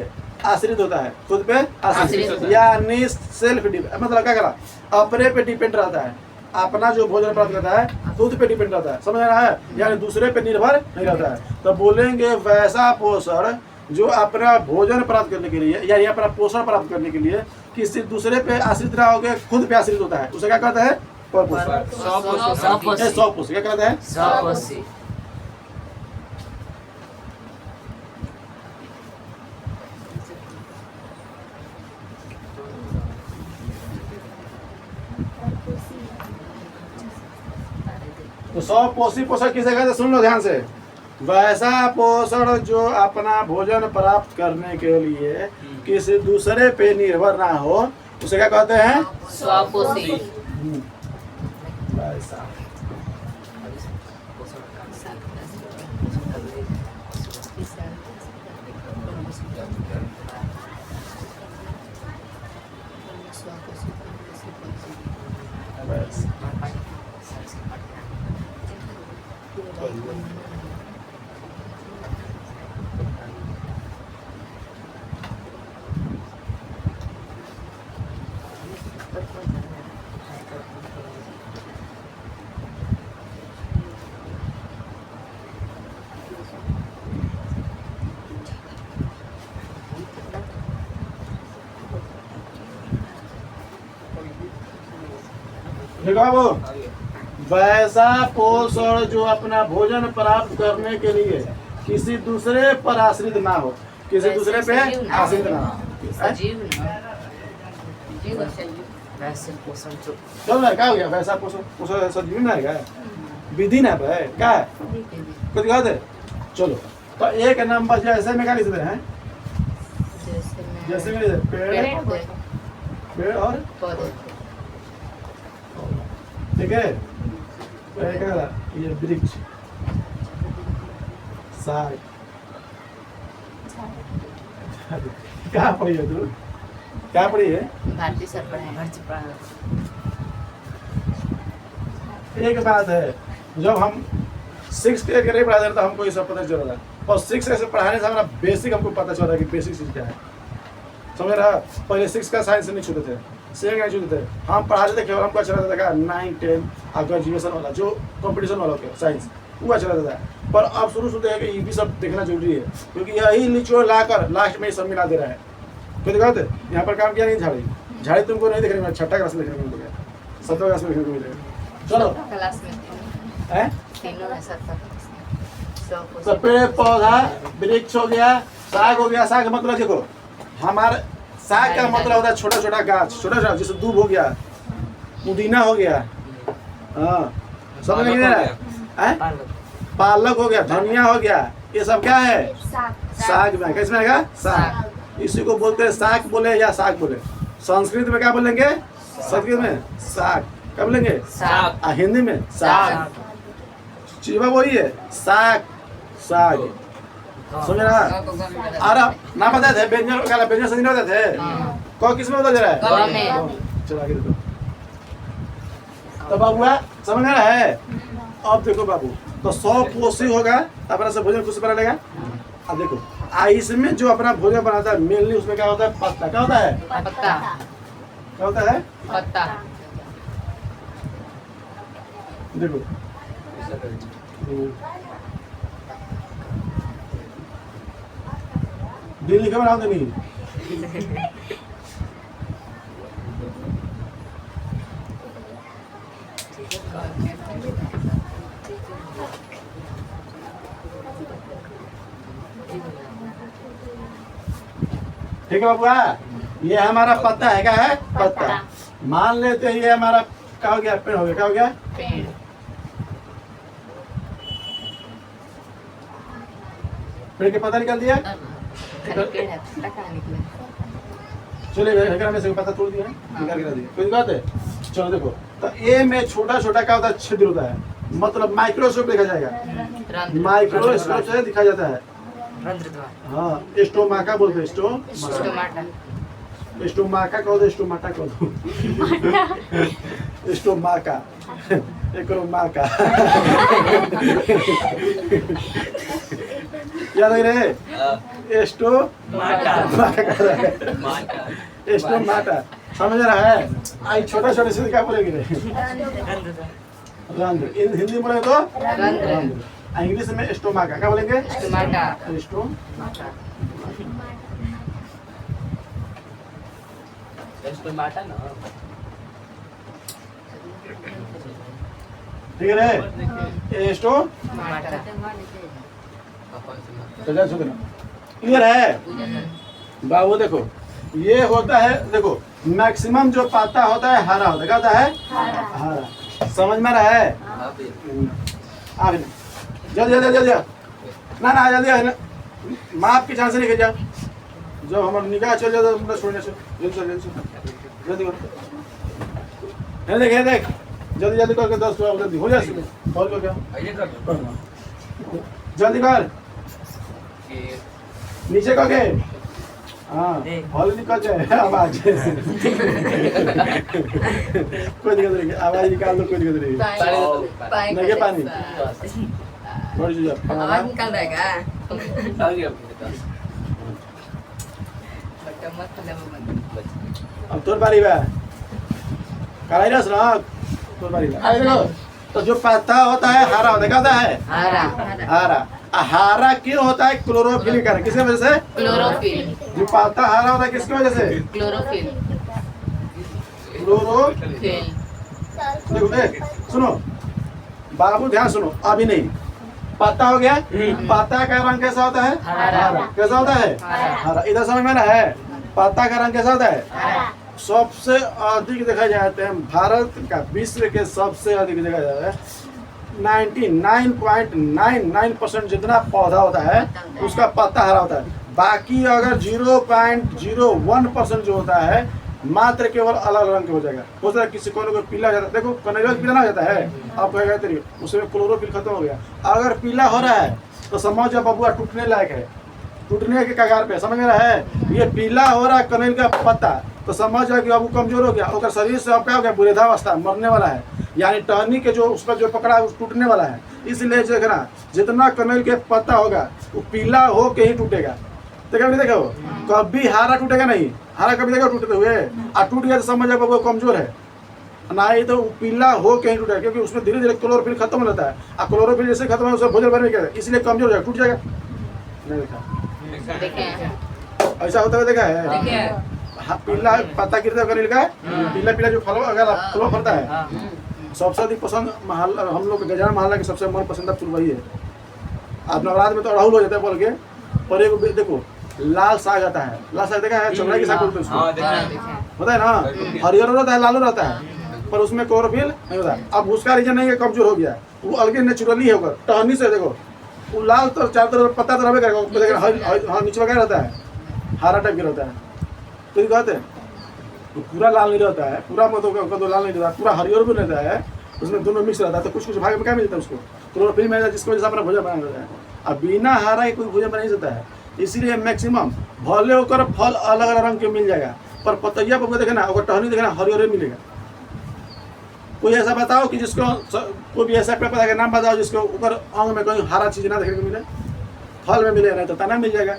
S1: आश्रित होता है, खुद पे आश्रित
S4: आश्रित
S1: यानी सेल्फ डिपेंड, मतलब क्या करा, अपने पे डिपेंड रहता है। अपना जो भोजन प्राप्त करता है खुद पे डिपेंड रहता है, समझ रहा है, यानी दूसरे पे निर्भर नहीं रहता है। तो बोलेंगे वैसा पोषण जो अपना भोजन प्राप्त करने के लिए यानी अपना पोषण प्राप्त करने के लिए किसी दूसरे पे आश्रित ना होकर खुद पे आश्रित होता है, उसे क्या कहते हैं?
S4: स्वपोषी
S1: स्वपोषी। क्या कहते हैं?
S4: स्वपोषी
S1: तो स्वपोषी पोषण किसे कहते हैं? सुन लो ध्यान से। वैसा पोषण जो अपना भोजन प्राप्त करने के लिए किसी दूसरे पे निर्भर ना हो, उसे क्या कहते हैं?
S4: स्वपोषी
S1: वैसा। वैसा। देखो बाबू, वैसा पोषण जो अपना भोजन प्राप्त करने के लिए किसी दूसरे पर आश्रित ना हो, किसी दूसरे पे आश्रित ना हो।
S4: सजीव जीव वैसे पोषण जो
S1: चल रहा है, क्या हो गया? वैसा पोषण, पोषण सजीव ना है क्या? विधि ना है क्या है? कुछ दिखा दे। चलो तो एक नंबर जैसे में क्या लिख देते हैं? जैसे में पेड़, पेड़ और
S4: पौधे
S1: ठीक है। क्या कह रहा? ये वृक्ष, साग। क्या पढ़ी है तू? क्या पढ़ी है?
S4: भारतीय सर पढ़ाए
S1: एक बात है, जब हम 6 के करीब पढ़ा रहे तो हमको ये सब पता चल रहा है, और 6 से पढ़ाने से हमारा बेसिक हमको पता चल रहा है कि बेसिक चीज़ क्या है, समझ रहा? पहले 6 का साइंस नहीं छूते थे, 7 नहीं छूते थे, हम पढ़ाते थे केवल हमको अच्छा लगता था 9, 10 और ग्रेजुएशन वाला जो कंपटीशन वाला होता है साइंस, वो अच्छा लगता था। पर अब शुरू है कि ये भी सब देखना जरूरी है, क्योंकि यही निचोड़ लाकर लास्ट में ये सब मिला दे रहा है। कोई दिक्कत है? यहाँ पर काम किया नहीं झाड़ी, झाड़ी तुमको नहीं देखने में, 6ठा क्लास में देखने को मिलेगा, 7वां क्लास में देखने को मिलेगा। चलो
S4: क्लास में
S1: है
S4: तीनों है 7
S1: तो पेड़ पौधा वृक्ष हो गया, साग हो गया। साग मतलब देखो, हमारे साग का मतलब होता है छोटा छोटा गाछ, छोटा छोटा, जैसे दूब हो गया, पुदीना हो गया, हाँ समझ में नहीं आ रहा है? पालक हो गया, धनिया हो गया, ये सब क्या है? साग में। किसमें आएगा? साग। इसी को बोलते हैं साग बोले या साग बोले। संस्कृत में क्या बोलेंगे? संस्कृत में साग। क्या बोलेंगे?
S4: साग।
S1: हिंदी में साग। चीज़ वही है, साग साग, समझ रहा? और ना बताए थे व्यंजन का, व्यंजन से नहीं बताए थे कौन किस में बता दे रहा है? चला के देखो तो बाबुआ समझ रहा है? अब देखो बाबू, तो 100 पोषी होगा, अपना से भोजन कुछ बना लेगा। अब देखो इसमें जो अपना भोजन बनाता है मेनली उसमें क्या होता है? पत्ता। क्या होता है?
S4: पत्ता।
S1: क्या होता है?
S4: पत्ता।
S1: देखो दिल लिखे बनाओ नहीं। ठीक है बाबुआ, ये हमारा पत्ता है। क्या है? पत्ता। मान लेते हैं ये हमारा क्या हो गया? पेड़ हो गया। क्या हो गया?
S4: पेड़।
S1: पेड़ के पत्ता निकाल दिया।
S4: पेड़ है, पत्ता कहाँ निकला?
S1: चलिए में से पत्ता तोड़ दिया, निकाल के रख दिया। कोई बात है? चलो देखो, तो ए में छोटा छोटा क्या होता है? छिद्र होता है, मतलब माइक्रोस्कोप देखा जाएगा
S4: रंध्र।
S1: माइक्रोस्कोप से दिखाया जाता है।
S4: रंध्र द्वार।
S1: हाँ स्टोमाका बोलते हैं
S4: स्टोमाटा।
S1: स्टोमाका कह दो, स्टोमाटा कह दो, स्टोमाका एकरो माका याद लग रहे स्टो
S3: माटा
S1: माका कह रहा है
S3: माटा
S1: स्टोमाटा समझ रहा है। आई छोटा छोटे से क्या बोलेंगे रे
S4: रंध्र द्वार।
S1: रंध्र, हिंदी में बोले तो
S4: रंध्र।
S1: रंध्र, इंग्लिश में स्टोमाका क्या बोलेंगे
S4: स्टोमाटा।
S1: स्टोमाका।
S3: स्टोमाटा ना
S1: ठीक है स्टो
S4: माटा।
S1: क्लियर है बाबू। देखो ये होता है, देखो मैक्सिमम जो पाता होता है हरा होता है, क्या होता है हरा। समझ में रहा है आप जल्दी जल्दी जल्दी ना ना जल्दी है ना, माप की चांस नहीं कर जाओ, जब हमारे निकाह चल जाए तो छोड़ने से जल्दी करो, देख देख जल्दी जल्दी करके 10 जल्दी हो जाए कॉल कर क्या
S3: आइए कर
S1: जल्दी कर नीचे करके हाँ हॉल निकल जाए आवाज कोई दिक्कत नहीं, आवाज निकाल दो, कोई दिक्कत नहीं। लगे पानी थोड़ी सी
S4: आवाज निकल रहा है क्या?
S3: आ गया आपके पास
S4: बट्टा मत ले मत।
S1: अब तोर बारी बा कालाई रस ना तोर बारी बा। अरे देखो तो जो पत्ता होता है हरा होता है, क्या होता है
S4: हरा।
S1: हरा। हरा क्यों होता है? क्लोरोफिल के कारण। किसकी वजह से?
S4: क्लोरोफिल।
S1: जो पत्ता हरा होता है किसकी वजह से?
S4: क्लोरोफिल।
S1: क्लोरोफिल।
S4: फिल।
S1: देखो देख सुनो बाबू ध्यान सुनो, अभी नहीं पत्ता हो गया। पत्ता का रंग कैसा होता है?
S4: हरा।
S1: कैसा होता है? हरा। इधर समझ में रहा है पत्ता का रंग कैसा होता है? सबसे अधिक देखा जाता है भारत का, विश्व के सबसे अधिक देखा जाता है 99.99% जितना पौधा होता है उसका पत्ता हरा होता है। बाकी अगर 0.01% जो होता है मात्र केवल अलग रंग के हो जाएगा। हो सकता है किसी को पीला हो जाता है, देखो कनेरा पीला ना हो जाता है, आप कहेगा तेरी उसमें क्लोरोफिल खत्म हो गया। अगर पीला हो रहा है तो समझ जाओ बबुआ टूटने लायक है, टूटने के कगार पे। समझ में रहा है? ये पीला हो रहा है कनेर का पत्ता तो समझ जाओ कि अब वो कमजोर हो गया, और शरीर से अब क्या हो गया वृद्धावस्था, मरने वाला है, यानी टहनी के जो उसका जो पकड़ा है वो टूटने वाला है। इसलिए देखना जितना कनेर के पत्ता होगा वो पीला हो के ही टूटेगा। देखा नहीं? देखो कभी हरा टूटेगा नहीं, हरा कभी देखो टूटते हुए, और टूट गया तो समझ जाओ वो कमजोर है ना, ही तो पीला हो के ही टूटेगा, क्योंकि उसमें धीरे धीरे क्लोरोफिल खत्म हो जाता है, और क्लोरोफिल जैसे खत्म है उसे भोजन भरने के इसलिए कमजोर हो जाएगा, टूट जाएगा। नहीं देखा
S4: देखें।
S1: ऐसा होता है? देखा है?
S4: देखें।
S1: हाँ, पीला पत्ता गिरता कनेर का पीला पीला जो फल अगर फलो फलता है सबसे अधिक पसंद महल्ला, हम लोग गजाना महल्ला के सबसे मन पसंद फूल वही है। आप नवरात्र में तो अड़हुल हो जाता है बोल के, पर एक देखो लाल साग आता है, लाल साग देखा है? चमड़ा की साग बोलते हैं उसको,
S3: हाँ देखा
S1: होता है ना, हरियर रहता है, लालू रहता है, पर उसमें क्लोरोफिल नहीं होता। अब उसका रीजन नहीं है कमजोर हो गया, वो अलग नेचुरली होगा टहनी से। देखो वो लाल तो चारों तरफ पत्ता तो रहबे करेगा, नीचे वगैरह रहता है हरा टाइप का रहता है, तो कहते हैं तो पूरा लाल नहीं रहता है, पूरा मतलब तो लाल नहीं रहता, पूरा हरियर भी रहता है, उसमें दोनों मिक्स रहता है। तो कुछ कुछ भाग में क्या मिलता है उसको क्लोरोफिल मिलता है, जिसकी वजह से अपना भोजन बनाया जाता है। अब बिना हरा कोई भोजन बना नहीं सकता है, इसीलिए मैक्सिमम भले होकर फल अलग अलग रंग के मिल जाएगा, पर पतैया पर देखे ना अगर टहनी देखना हरियर मिलेगा। कोई ऐसा बताओ कि जिसको कोई भी ऐसा पेड़ पौधा का नाम बताओ जिसको ऊपर अंग में कहीं हरा चीज ना देखने को मिले, फल में मिलेगा, नहीं तो तना मिल जाएगा,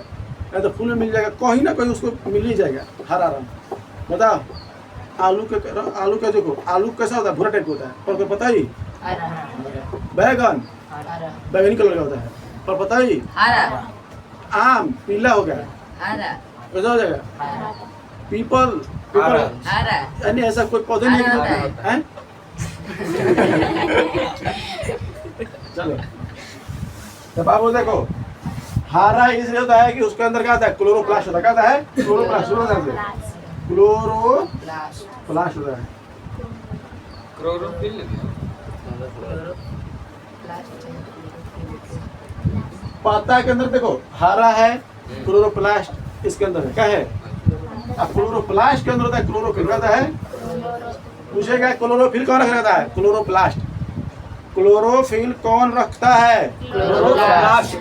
S1: नहीं तो फूल में मिल जाएगा, कहीं ना कहीं उसको मिल ही जाएगा हरा रंग। बताओ आलू का देखो आलू कैसा होता है? भूरा टाइप होता है, पर पता ही बैगन बैगनी कलर का होता है, पर पता ही आम पीला हो गया कैसा हो जाएगा? पीपल यानी ऐसा कोई पौधे नहीं है। चलो तो बाबू देखो हरा इसलिए होता है कि उसके अंदर क्या होता है? क्लोरोप्लास्ट होता है। क्या होता है? क्लोरोप्लास्ट होता है, क्लोरोप्लास्ट होता है।
S3: क्लोरोफिल
S1: पत्ता के अंदर देखो हरा है, क्लोरोप्लास्ट इसके अंदर है, क्या है? अब क्लोरोप्लास्ट के अंदर होता है क्लोरोफिल, क्या होता है? पूछेगा क्लोरोफिल कौन रहता है? क्लोरोप्लास्ट। क्लोरोफिल कौन रखता है?
S4: क्लोरोप्लास्ट।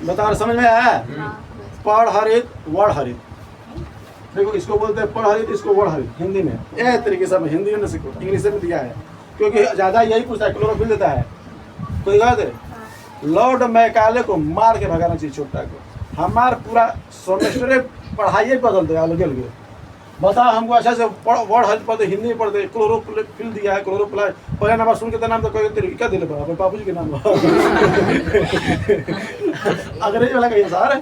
S1: बता, समझ में आया? पढ़ हरित वड़ हरित। देखो इसको बोलते हैं पढ़ हरित, इसको वड़ हरित हिंदी में। ये तरीके से हिंदी में सीखो, इंग्लिश में दिया है क्योंकि ज्यादा यही पूछता है, क्लोरोफिल देता है। कोई बात है? लॉर्ड मैकाले को मार के भगाना चाहिए छोटा को। हमार पूरा सेमेस्टर पढ़ाई बदल दे अलग अलग। बताओ हमको अच्छा से वर्ड हरित पढ़ते, हिंदी में पढ़ते, क्लोरोफिल दिया है, क्लोरोप्लास्ट। पहला नंबर सुन के तो नाम तो कोई तरीका दिले अपने बाबू जी के नाम अंग्रेजी वाला कहिए सर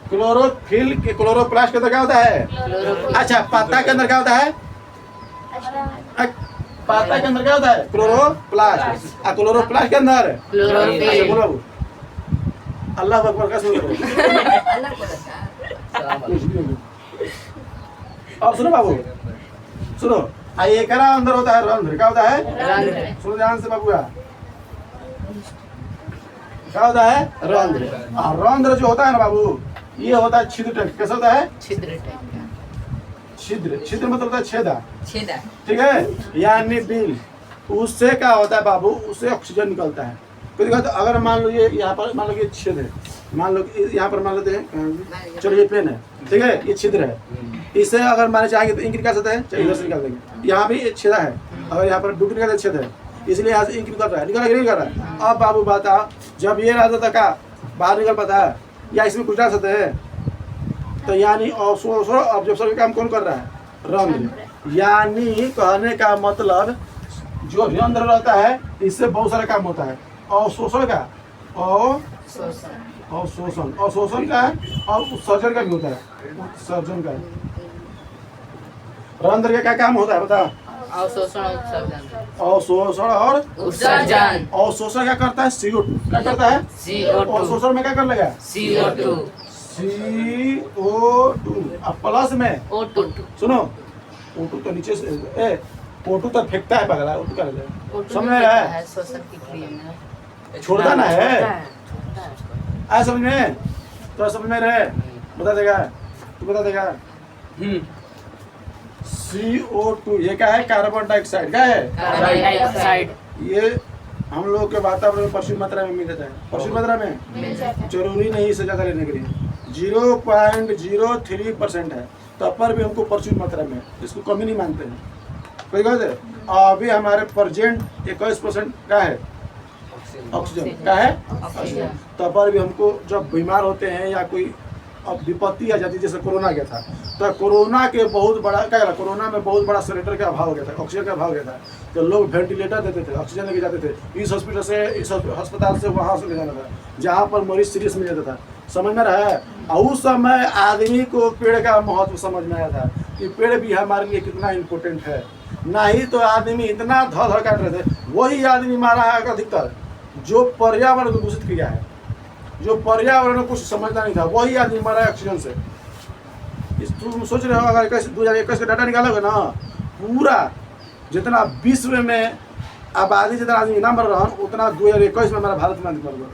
S1: क्लोरोफिल के क्लोरोप्लास्ट के अंदर क्या होता है? अच्छा, पत्ता के अंदर क्या होता है? पत्ता के अंदर क्या होता है? क्लोरोप्लास्ट। और क्लोरोप्लास्ट के अंदर
S4: क्लोरोफिल।
S1: बोलो बाबू, अल्लाह अकबर का सुनो। अब सुनो बाबू, सुनो। ये करा अंदर होता है रंध्र। क्या होता है?
S4: रंध्र।
S1: सुनो ध्यान से बाबू, क्या होता है? रंध्र। और रंध्र जो होता है ना बाबू, ये होता है छिद्र टाइप। कैसा होता है?
S4: छिद्र टाइप का।
S1: छिद्र, छिद्र मतलब होता है छेदा।
S4: छेदा।
S1: ठीक है, यानी बिल। उससे क्या होता है बाबू? उससे ऑक्सीजन निकलता है। कोई दिक्कत? अगर मान लो ये यहाँ पर मान लो ये छेद है, मान लो यहाँ पर मान लेते हैं, चलो ये पेन है, ठीक है, ये छिद्र है। इसे अगर माने चाहेंगे तो इंक निकाल सकते हैं, चलिए इधर से निकाल देंगे। यहाँ भी एक छेदा है, अगर यहाँ पर डुप्लीकेट का छेद है, इसलिए यहाँ से इंक निकल रहा है। निकल नहीं कर रहा है? अब बाबू बताओ, जब ये रहता था क्या बाहर निकल पाता है या इसमें कुछ डाल सकते हैं? तो यानी ऑब्जर्वेशन का काम कौन कर रहा है? रंध्र। यानी कहने का मतलब जो रंध्र रहता है इससे बहुत सारा काम होता है। अवशोषण का अवशोषण का और उत्सर्जन का भी होता है। उत्सर्जन का रंध्र का क्या काम होता है बता?
S4: अवशोषण और उत्सर्जन।
S1: अवशोषण और
S4: उत्सर्जन।
S1: अवशोषण क्या करता है? CO2 क्या करता है?
S4: CO2।
S1: अवशोषण में क्या कर लेगा?
S4: CO2।
S1: CO2 अब प्लस में
S4: O2।
S1: सुनो, O2 तो नीचे से O2 तो फेंकता है पगला, O2 कर दे। समझ में रहा है?
S4: श्वसन की क्रिया में
S1: छोड़ता ना है। आया समझ में? तो समझ में रहे? बता देगा तू, बता देगा। CO2 ये क्या है? Carbon dioxide. क्या है?
S4: Carbon dioxide.
S1: ये हम लोग के वातावरण में प्रचुर मात्रा में मिल जाता है। प्रचुर मात्रा में, जरूरी नहीं इससे ज़्यादा लेने के लिए। 0.03% है, तब पर भी हमको प्रचुर मात्रा में, इसको कमी नहीं मानते हैं। कोई बात है? अभी हमारे प्रेजेंट 21% का है ऑक्सीजन। क्या है?
S4: ऑक्सीजन।
S1: तब पर भी हमको जब बीमार होते हैं या कोई अब विपत्ति आ जाती है, जैसे कोरोना गया था, तो कोरोना के बहुत बड़ा क्या करा, कोरोना में बहुत बड़ा सिलेंडर का अभाव हो गया था, ऑक्सीजन का अभाव हो गया था। तो लोग वेंटिलेटर देते थे, ऑक्सीजन लेके जाते थे, इस हॉस्पिटल से इस अस्पताल से वहाँ से ले जाना था, जहाँ पर मरीज सीरियस मिल जाता था। समझ में रहा है? और उस समय आदमी को पेड़ का महत्व समझ में आया था कि पेड़ भी हमारे लिए कितना इम्पोर्टेंट है। नहीं तो आदमी इतना धड़ धड़ काट रहे थे। वही आदमी मारा है अधिकतर जो पर्यावरण को दूषित किया है, जो पर्यावरण को कुछ समझता नहीं था, वही आदमी मरा है ऑक्सीजन से। तुम सोच रहे हो अगर 2021 का डाटा निकालोगे ना, पूरा जितना विश्व में आबादी जितना आदमी ना मर रहा है, उतना 2021 में हमारा भारत में आदमी मर गया।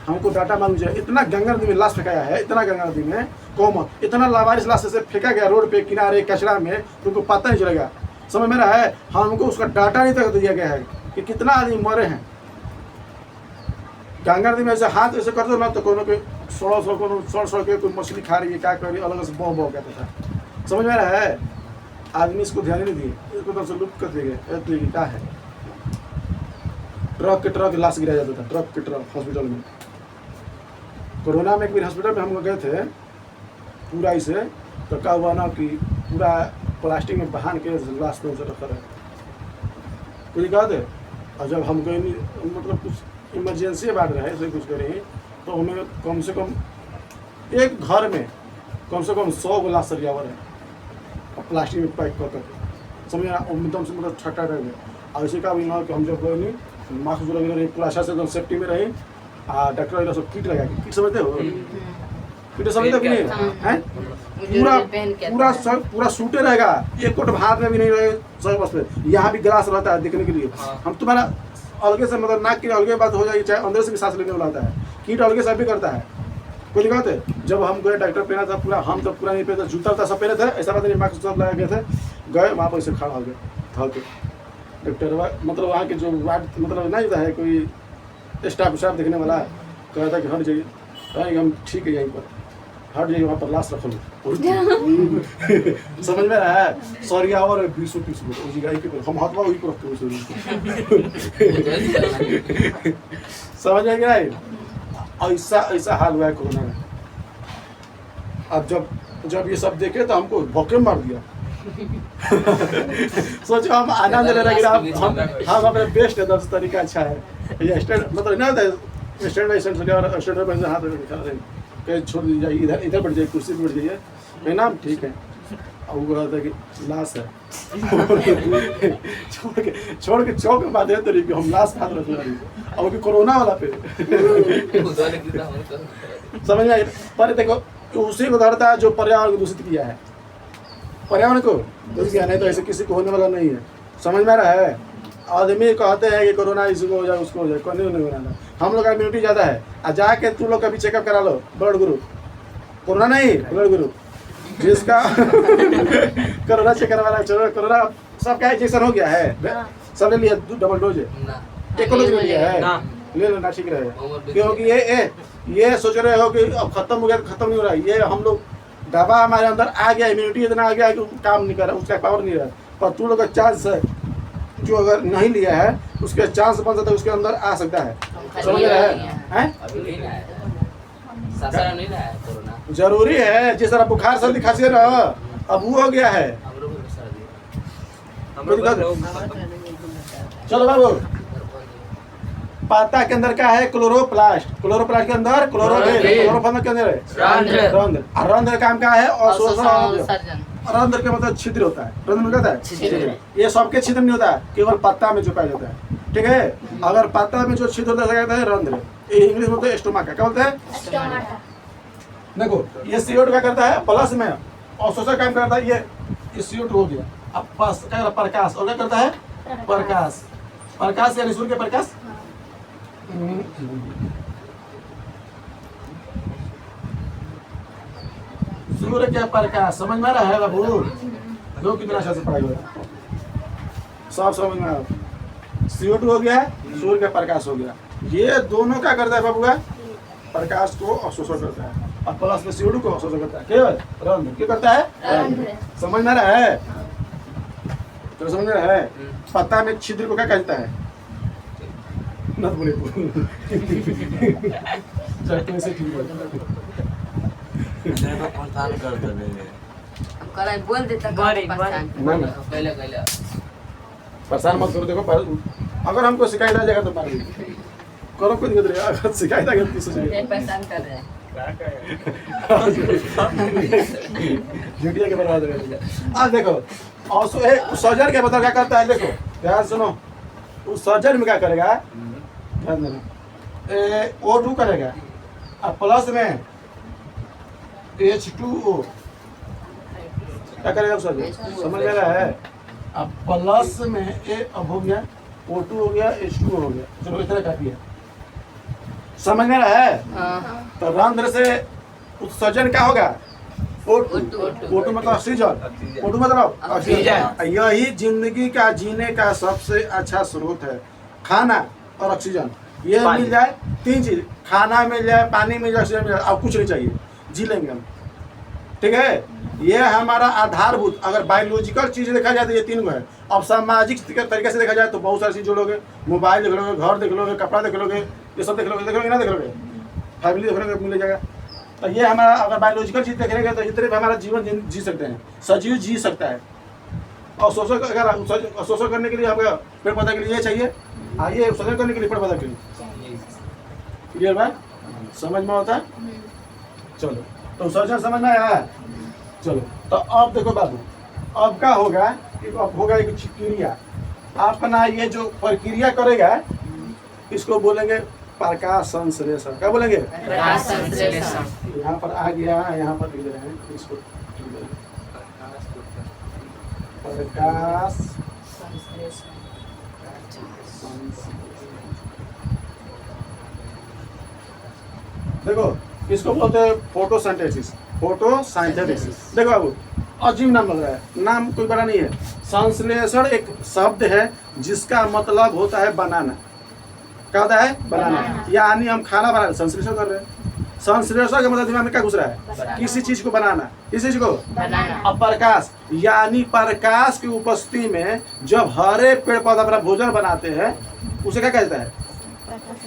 S1: हमको डाटा मालूम है। इतना गंगा नदी में लाश फेंकाया है, इतना गंगा नदी में कॉमन, इतना लावारिस लाश से फेंका गया रोड पे किनारे कचरा में, तुमको पता नहीं चलेगा। समझ में रहा है? हमको उसका डाटा नहीं तक दिया गया है कि कितना आदमी मरे हैं। गंगा नदी में ऐसे हाथ ऐसे कर दो ना तो कोनो के सड़ के कोई मछली खा रही है, क्या कर रही है, अलग से बह कहता था। समझ में रहा है? आदमी इसको ध्यान नहीं दिए, इसको तो से लुप्त कर दिए गए। क्या है? ट्रक लाश गिराया जाता था, ट्रक हॉस्पिटल में। कोरोना में एक बार हॉस्पिटल में हम लोग गए थे, पूरा इसे तो क्या हुआ ना कि पूरा प्लास्टिक में बहान के लाश में उसे रखा रहे। कोई बात है? और जब हम गए मतलब कुछ इमरजेंसी बात रहे ऐसे कुछ करें, तो हमें कम से कम एक घर में कम से कम 100 गो लाश सरियावर है और प्लास्टिक में पैक कर करके। समझ एकदम से मतलब छट्टा रह गया। और इसी का भी ना कि हम जब गए नहीं, मास्क जो लगे रहे, पूरा अच्छा से एकदम सेफ्टी में रही। डॉक्टर सब किट लगा के, किट समझते हो? किट समझते कि नहीं है? पूरा सूटे रहेगा, एक कोट हाथ में भी नहीं रहे, सब बस पे यहाँ भी गिलास रहता है देखने के लिए। हम तुम्हारा अलगे से मतलब नाक की अलगे बात हो जाएगी, चाहे अंदर से भी सांस लेने वाला आता है, कीट अलगे से भी करता है। कोई दिक्कत है? जब हम गए डॉक्टर पहना था पूरा, हम तो पूरा नहीं पहने, जूता उता सब पहने थे, ऐसा बात नहीं, मास्क सब लगा गए थे, गए वहाँ पर ऐसे खड़ा हो गए था के डॉक्टर, मतलब वहाँ के जो वार्ड मतलब नहीं होता है कोई स्टाफ देखने वाला, कहा था कि हट जाइए, कहेंगे हम ठीक है यहीं पर हट जाइए, वहाँ पर लाश रख लो। समझ में रहा है? सॉरी और 20-30 हम हाथ वही पर रखते समझ में क्या है? ऐसा हाल हुआ है कोरोना में। अब जब ये सब देखे तो हमको भौके मार दिया। सोचो हम आनंद ले रहे हैं, हम अपने बेस्ट है, 10 तरीका अच्छा है, ये स्टैंड मतलब ना होता है स्टैंड और स्टैंड पर हाथ दिखा रहे हैं, छोड़ दीजिए, इधर बैठ जाइए, कुर्सी पर बैठ जाइए, है ना, ठीक है। और वो कहता है कि लाश है छोड़ के चौक में बात है तो हम लाश हाथ रख रहे हैं, और भी कोरोना वाला पे समझ में। पर देखो उसी को धरता है जो पर्यावरण को दूषित किया है, पर्यावरण को दूषित किया, नहीं तो ऐसे किसी को होने वाला नहीं है। समझ में रहा है? आदमी कहते हैं कि कोरोना इसको हो जाए उसको हो जाए, कोई नहीं होना, हम लोग का इम्यूनिटी ज़्यादा है। और जाके तुम लोग कभी चेकअप करा लो, ब्लड ग्रुप, कोरोना नहीं ब्लड ग्रुप, जिसका कोरोना चेक करवाना, चलो कोरोना सबका इंजेक्शन हो गया है, सब ले लिया, डबल डोज है, एक डोज ले लिया है, ले लेना ठीक रहेगा। क्योंकि ये सोच रहे हो कि अब खत्म हो गया तो खत्म नहीं हो रहा है, ये हम लोग दवा हमारे अंदर आ गया, इम्यूनिटी इतना आ गया कि काम नहीं कर रहा, उसका पावर नहीं रहा। पर तुम लोग का चांस है, जो अगर नहीं लिया है उसके चांस बन सकता है, उसके अंदर आ सकता है। समझ रहे हैं? जरूरी है, जिस तरह बुखार सर्दी खांसी ना, अब वो हो गया है। चलो बाबू, पाता के अंदर क्या है? क्लोरोप्लास्ट, क्लोरोप्लास्ट के अंदर क्लोरोफॉर्म के अंदर है रंध्र। रंध्र काम क्या है? अवशोषण। रंध्र के मतलब छिद्र होता है, रंध्र में कहता है छिद्र। ये सबके छिद्र नहीं होता है, केवल पत्ता में जो पाया जाता है, ठीक है। अगर पत्ता में जो छिद्र होता है रंध्र, ये इंग्लिश में बोलते हैं स्टोमाटा। क्या बोलते हैं? देखो ये CO2 क्या करता है? प्लस में अवशोषण काम करता है, ये CO2 हो गया। अब पास क्या प्रकाश, और क्या करता है? प्रकाश। प्रकाश यानी सूर्य के प्रकाश, सूर्य के प्रकाश। समझ में आ रहा है बाबू? लोग कितना अच्छा से पढ़ाई हुआ, सब समझ में आ रहा। CO2 हो गया, सूर्य का प्रकाश हो गया, ये दोनों क्या करता है बाबू? प्रकाश को अवशोषण करता है, और प्लस में CO2 को अवशोषण करता है। केवल रंध्र क्या करता है? समझ में रहा है? तो समझ में रहा है? पत्ता में छिद्र को क्या कहता है? न बोले से ठीक है,
S4: बोल देता
S1: परेशान मत करो। देखो अगर हमको शिकायत आ जाएगा तो मार करो, कोई दिक्कत नहीं। अगर शिकायत आ गई तो
S4: परेशान कर रहे हैं,
S1: ड्यूटी के बर्बाद रहेगा। अब देखो और सर्जन के बता क्या करता है, देखो ध्यान सुनो। उस सर्जन में क्या करेगा? ध्यान देना, O2 करेगा, अब प्लस में H2O क्या करेगा सर्जन? समझ में रहा है? अब प्लस में अब हो गया O2 हो गया, H2O हो गया, चलो इतना काफी है। समझ में रहा है? तो रंध्र से उत्सर्जन क्या होगा? O2 मतलब ऑक्सीजन, O2 मतलब ऑक्सीजन। यही जिंदगी का जीने का सबसे अच्छा स्रोत है, खाना और ऑक्सीजन। ये मिल जाए, 3 चीज, खाना मिल जाए, पानी मिल जाए, ऑक्सीजन मिल जाए, अब कुछ नहीं चाहिए, जी लेंगे हम, ठीक है। ये हमारा आधारभूत, अगर बायोलॉजिकल चीज देखा जाए तो ये 3 है। अब सामाजिक तरीके से देखा जाए तो बहुत सारी चीज जोड़ोगे, मोबाइल देख लोगे, घर देख लोगे, कपड़ा देख लोगे, ये सब देख लोगे ना, देख लोगे, फैमिली देख लोगे, मिल जाएगा। तो ये हमारा अगर बायोलॉजिकल चीज देखेंगे तो इतने पे हमारा जीवन जी सकते हैं, सजीव जी सकता है। और शोषण करने के लिए हमें पेड़ पौधा के लिए चाहिए, ये शोषण करने के लिए पेड़ पौधा के लिए। क्लियर बात? समझ में होता है? चलो तो सर्जन समझ में आया? चलो तो अब देखो बाबू, अब क्या होगा? अब होगा एक क्रिया, अपना ये जो प्रक्रिया करेगा इसको बोलेंगे प्रकाश संश्लेषण। क्या बोलेंगे?
S4: प्रकाश संश्लेषण।
S1: यहाँ पर आ गया, यहाँ पर लिख रहे हैं इसको, प्रकाश देखो इसको बोलते हैं फोटोसिंथेसिस। फोटोसिंथेसिस देखो बाबू, अजीब नाम लग रहा है, नाम कोई बड़ा नहीं है। संश्लेषण एक शब्द है जिसका मतलब होता है बनाना। क्या होता है? बनाना। यानी हम खाना बना रहे, संश्लेषण कर रहे हैं। संश्लेषण का मतलब दिमाग में क्या घुस रहा है? किसी चीज को बनाना। किसी चीज को
S4: बनाना।
S1: अब प्रकाश, यानी प्रकाश की उपस्थिति में जब हरे पेड़ पौधा अपना भोजन बनाते हैं उसे क्या कहता है?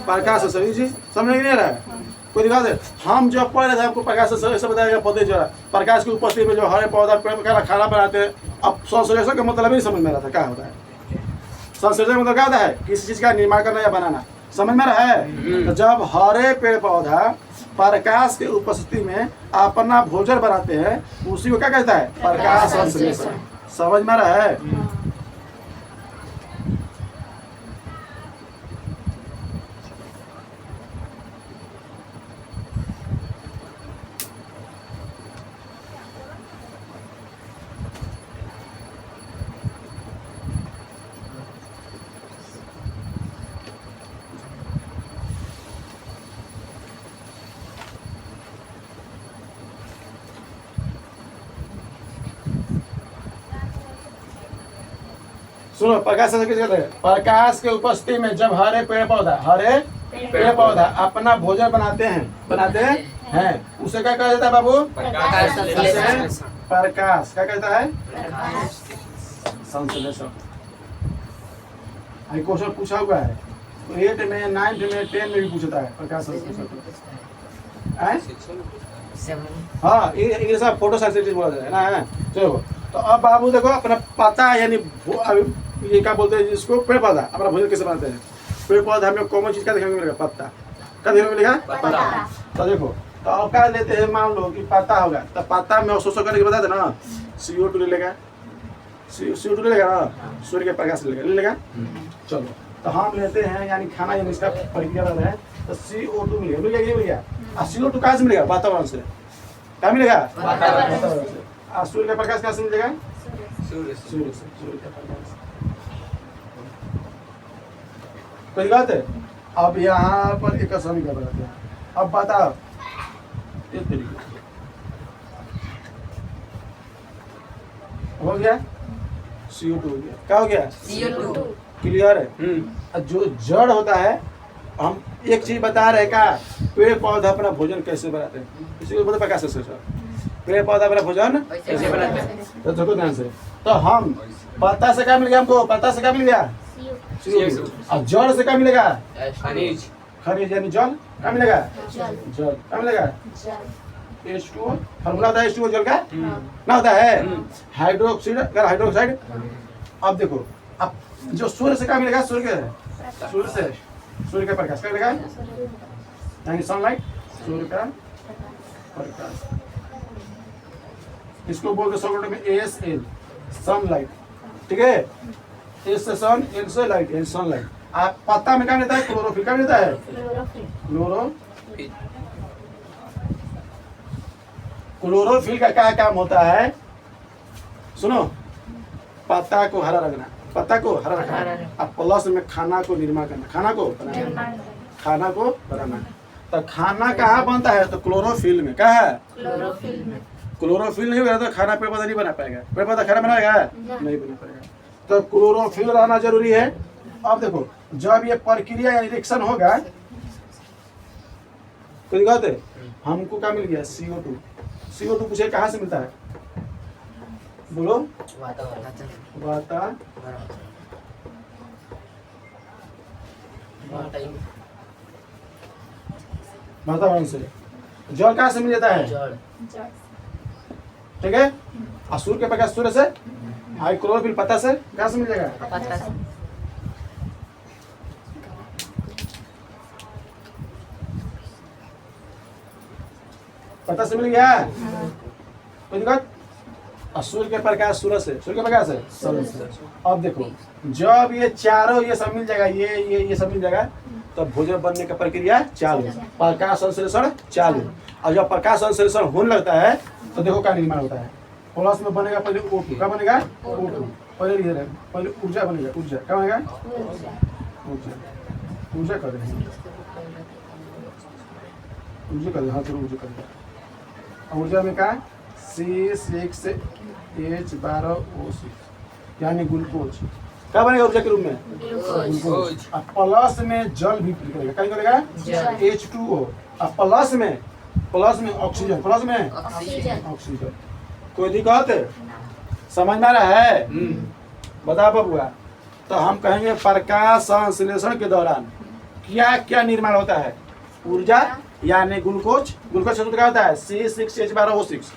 S1: प्रकाश से। सभी चीज समझ में नहीं आ रहा है? कोई दिक्कत है? हम जब पढ़ रहे थे आपको प्रकाश से ऐसा बताया पौधे जो है प्रकाश की उपस्थिति में जो हरे पौधा पेड़ पौधा खाना बनाते हैं। अब संश्लेषण का मतलब ही समझ में आ रहा था क्या होता है। संश्लेषण का मतलब क्या होता है? किसी चीज का निर्माण करना या बनाना। समझ में आ रहा है? तो जब हरे पेड़ पौधा प्रकाश की उपस्थिति में अपना भोजन बनाते हैं उसी को क्या कहता है? प्रकाश संश्लेषण। समझ में आ रहा है? सुनो, प्रकाश संश्लेषण किसे कहते हैं? प्रकाश के उपस्थिति में जब हरे पेड़ पौधा अपना भोजन बनाते हैं उसे क्या कहा जाता है बाबू?
S4: प्रकाश संश्लेषण।
S1: प्रकाश क्या कहता है? संश्लेषण। ये क्वेश्चन पूछा हुआ है 8 में, 9 में, 10 में भी पूछता है प्रकाश संश्लेषण। हैं? हाँ, ये सब फोटोसिंथेसिस बोला जाता है ना। चलो, तो अब बाबू देखो अपना पता यानी अभी ये क्या बोलते हैं जिसको? पेड़ पौधा अपना भोजन कैसे बनाते हैं? पेड़ पौधा हमें कॉमन चीज का देखने को मिलेगा? पत्ता। क्या देखने को मिलेगा? पत्ता। तो देखो, तो अब क्या लेते हैं, मान लो कि पत्ता होगा तो पत्ता में अवशोषण करके बता देना CO2 ले लेगा। CO2 ले लेगा ना, सूर्य के प्रकाश ले लेगा। चलो, तो हम लेते हैं यानी खाना यानी इसका प्रक्रिया कर रहे हैं तो CO2 मिलेगा। ये मिल गया। और CO2 कहाँ से मिलेगा? वातावरण से। क्या मिलेगा? वातावरण से। और सूर्य का प्रकाश कहाँ से मिलेगा? सूर्य से। सूर्य का प्रकाश। कोई बात है? अब यहाँ पर एक समीकरण बनाते हैं। अब बताओ इस तरीके से हो गया, CO2 हो गया। क्या हो गया?
S4: CO2।
S1: क्लियर है? जो जड़ होता है, हम एक चीज बता रहे का, पेड़ पौधा अपना भोजन कैसे बनाते हैं, इसी को बोलते प्रकाश संश्लेषण। पेड़ पौधा अपना भोजन कैसे बनाते हैं? तो देखो ध्यान से, तो हम पत्ता से क्या मिल गया हमको? पत्ता से क्या मिल गया? CO2। अब जड़ से क्या मिलेगा?
S3: खनिज।
S1: खनिज यानी जल। क्या मिलेगा?
S2: जल।
S1: जल। क्या मिलेगा?
S2: जल।
S1: H2O। फॉर्मूला होता है H2O जल का ना होता है हाइड्रोक्साइड। अब देखो, अब जो सूर्य से क्या मिलेगा? सूर्य के प्रकाश क्या मिलेगा? यानी सनलाइट। सूर्य का प्रकाश, इसको बोलते शॉर्टकट में ASL, सनलाइट। ठीक है? एस से सन, एल से लाइट, एल सनलाइट। आप पत्ता में क्या मिलता है? क्लोरोफिल। क्या मिलता है? क्लोरोफिल। क्लोरोफिल का क्या काम होता है? सुनो, पत्ता को हरा रखना, पत्ता को हरा रखना, अब प्लस में खाना को निर्माण करना, खाना को बनाना। तो खाना कहाँ बनता है? तो क्लोरोफिल में। क्या है? क्लोरोफिल नहीं होगा तो खाना पेड़ पौधा नहीं बना पाएगा। पेड़ पौधा खाना बनाएगा? नहीं बना पाएगा। तो क्लोरोफिल रहना जरूरी है। अब देखो, जब ये प्रक्रिया या रिएक्शन होगा, कोई दिक्कत है? हमको क्या मिल गया? CO2। CO2 पूछे कहाँ से मिलता है? बोलो। वातावरण से। जल कहाँ से मिल जाता है? ठीक है? और सूर्य के प्रकाश सूर्य से। हाई क्लोरोफिल पत्ता से कहाँ से मिल जाएगा? पत्ता से मिल गया। कोई दिक्कत? और सूर्य के प्रकाश सूर्य से। सूर्य के प्रकाश है सूर्य से। अब देखो, जब ये चारों ये सब मिल जाएगा, ये सब मिल जाएगा, तो भोजन बनने का प्रक्रिया चालू, प्रकाश संश्लेषण चालू। और जब प्रकाश संश्लेषण होने लगता है तो देखो क्या निर्माण होता है? प्लस में बनेगा पहले O2। क्या बनेगा? O2। पहले लिख रहे हैं, पहले ऊर्जा बनेगा, ऊर्जा क्या बनेगा? ऊर्जा, ऊर्जा कर रहे हैं, ऊर्जा कर, हाँ चलो ऊर्जा कर। ऊर्जा में क्या है? C6H12O6 यानी ग्लूकोज। क्या बनेगा ऊर्जा के रूप में? ग्लूकोज। अब प्लस में जल भी निकलेगा, क्या निकलेगा? H2O। अब प्लस में ऑक्सीजन, प्लस में ऑक्सीजन। कोई दिक्कत है? समझ में आ रहा है? बता बबुआ। तो हम कहेंगे प्रकाश संश्लेषण के दौरान क्या क्या निर्माण होता है? ऊर्जा यानी ग्लूकोज। ग्लूकोज सूत्र क्या होता है? C6H12O6।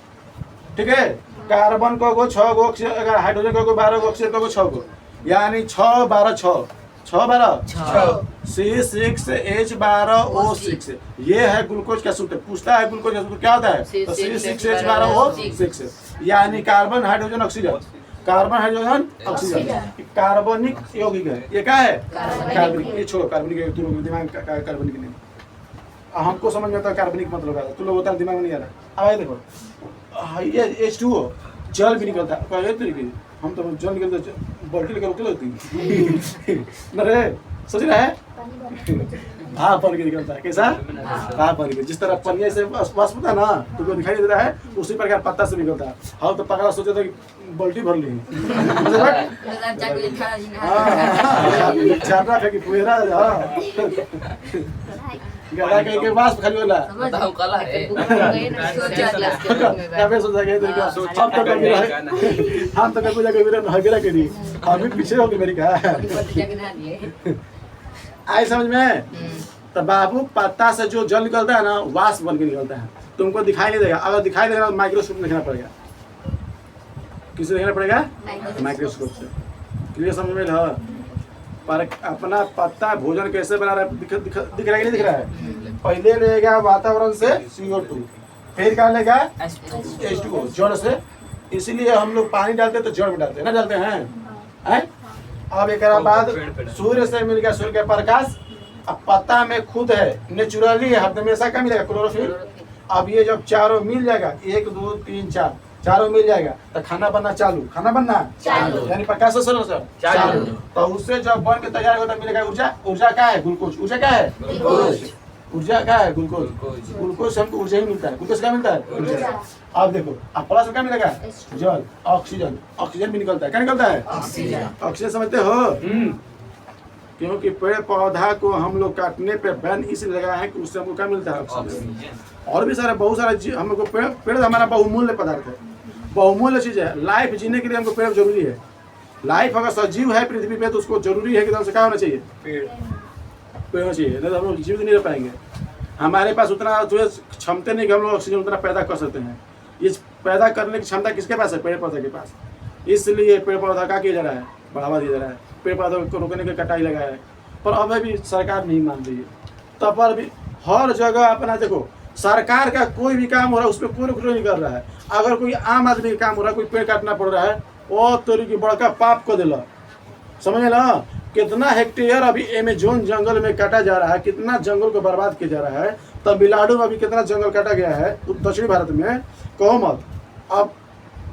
S1: ठीक है। कार्बन को 6 गो, हाइड्रोजन को 12 गो, ऑक्सीजन को 6 गो, यानी 6 12 6 6 12 C6H12O6। ये है ग्लूकोज का सूत्र। पूछता है ग्लूकोज का सूत्र क्या होता है? तो C6H12O6 यानी carbon hydrogen oxygen, carbon hydrogen oxygen कार्बनिक यौगिक है। ये क्या है? कार्बनिक। ये छोड़ो, कार्बनिक दिमाग कार्बनिक नहीं, हमको समझ में आता है कार्बनिक मतलब है, तुम लोग होता है दिमाग में नहीं आ रहा। अब देखो ये H2O जल भी निकलता है, कहे तरीके हम तो जल निकलते बाल्टी लेकर उतरे होती न रे, सोच रहा है? भाप बन के निकलता है। कैसा? भाप बन के। जिस तरह पनिया से वाष्प होता है ना, तुमको दिखाई देता है, उसी प्रकार पत्ता से निकलता है। हम तो पकड़ा सोचे थे कि बाल्टी भर ली छापरा फेंकी पुएरा गड़ा के वाष्प खाली होला
S3: बताओ कला है।
S1: काफे सोचा के हम तो कभी हम तो कभी जाके वीरन हगरा के दी अभी पीछे हो गई मेरी का आई समझ में। तो बाबू पत्ता से जो जल निकलता है ना, वाष्प बन के निकलता है। तुमको दिखाई नहीं देगा, अगर दिखाई देगा तो माइक्रोस्कोप में देखना पड़ेगा। किसे देखना पड़ेगा? माइक्रोस्कोप से। क्लियर समझ में है? पर अपना पत्ता भोजन कैसे बना रहा है दिख रहा है कि नहीं दिख रहा है? पहले लेगा वातावरण से CO2, फिर क्या लेगा? H2O जड़ से। इसीलिए हम लोग पानी डालते तो जड़ में डालते हैं ना, डालते हैं। अब एक बाद सूर्य से मिल गया, सूर्य का प्रकाश। अब पत्ता में खुद है नेचुरली हमेशा क्या मिलेगा? क्लोरोफिल। अब ये जब चारों मिल जाएगा, 1 2 3 4 चारों मिल जाएगा तो खाना बनना चालू, खाना बनना चालू, यानी प्रकाश से चालू। तो उससे जब बन के तैयार होता मिलेगा ऊर्जा। ऊर्जा क्या है? ग्लूकोज। ऊर्जा क्या है? ग्लूकोज। ऊर्जा क्या है? ग्लूकोज। ग्लूकोज से हमको ऊर्जा ही मिलता है। ग्लूकोज क्या मिलता है? ऊर्जा। अब देखो, अब प्लस में क्या मिलेगा? जल, ऑक्सीजन। ऑक्सीजन भी निकलता है। क्या निकलता है? ऑक्सीजन। समझते हो? क्योंकि पेड़ पौधा को हम लोग काटने पे बैन इसलिए लगाया है कि उससे हमको क्या मिलता है? ऑक्सीजन। और भी सारे बहुत सारे हम लोग को पेड़ हमारा बहुमूल्य पदार्थ है, बहुमूल्य चीज है। लाइफ जीने के लिए हमको पेड़ जरूरी है। लाइफ अगर सजीव है पृथ्वी पे तो उसको जरूरी है कि हमसे क्या होना चाहिए? पेड़ होना चाहिए, नहीं तो हम लोग जीवित नहीं रह पाएंगे। हमारे पास उतना क्षमता नहीं कि हम लोग ऑक्सीजन उतना पैदा कर सकते हैं। इस पैदा करने की क्षमता किसके पास है? पेड़ पौधा के पास। इसलिए पेड़ पौधा क्या किया जा रहा है? बढ़ावा दिया जा रहा है। पेड़ पौधों को रोकने की कटाई लगाया है, पर अभी भी सरकार नहीं मान रही है। तब पर भी हर जगह अपना देखो, सरकार का कोई भी काम हो रहा है उस पर कोई रुख नहीं कर रहा है। अगर कोई आम आदमी का काम हो रहा है, कोई पेड़ काटना पड़ रहा है, वो तोरी की बड़का पाप को दिला। समझ ना? कितना हेक्टेयर अभी अमेजोन जंगल में काटा जा रहा है, कितना जंगल को बर्बाद किया जा रहा है। तमिलनाडु में अभी कितना जंगल काटा गया है, दक्षिण भारत में। कहो मत, अब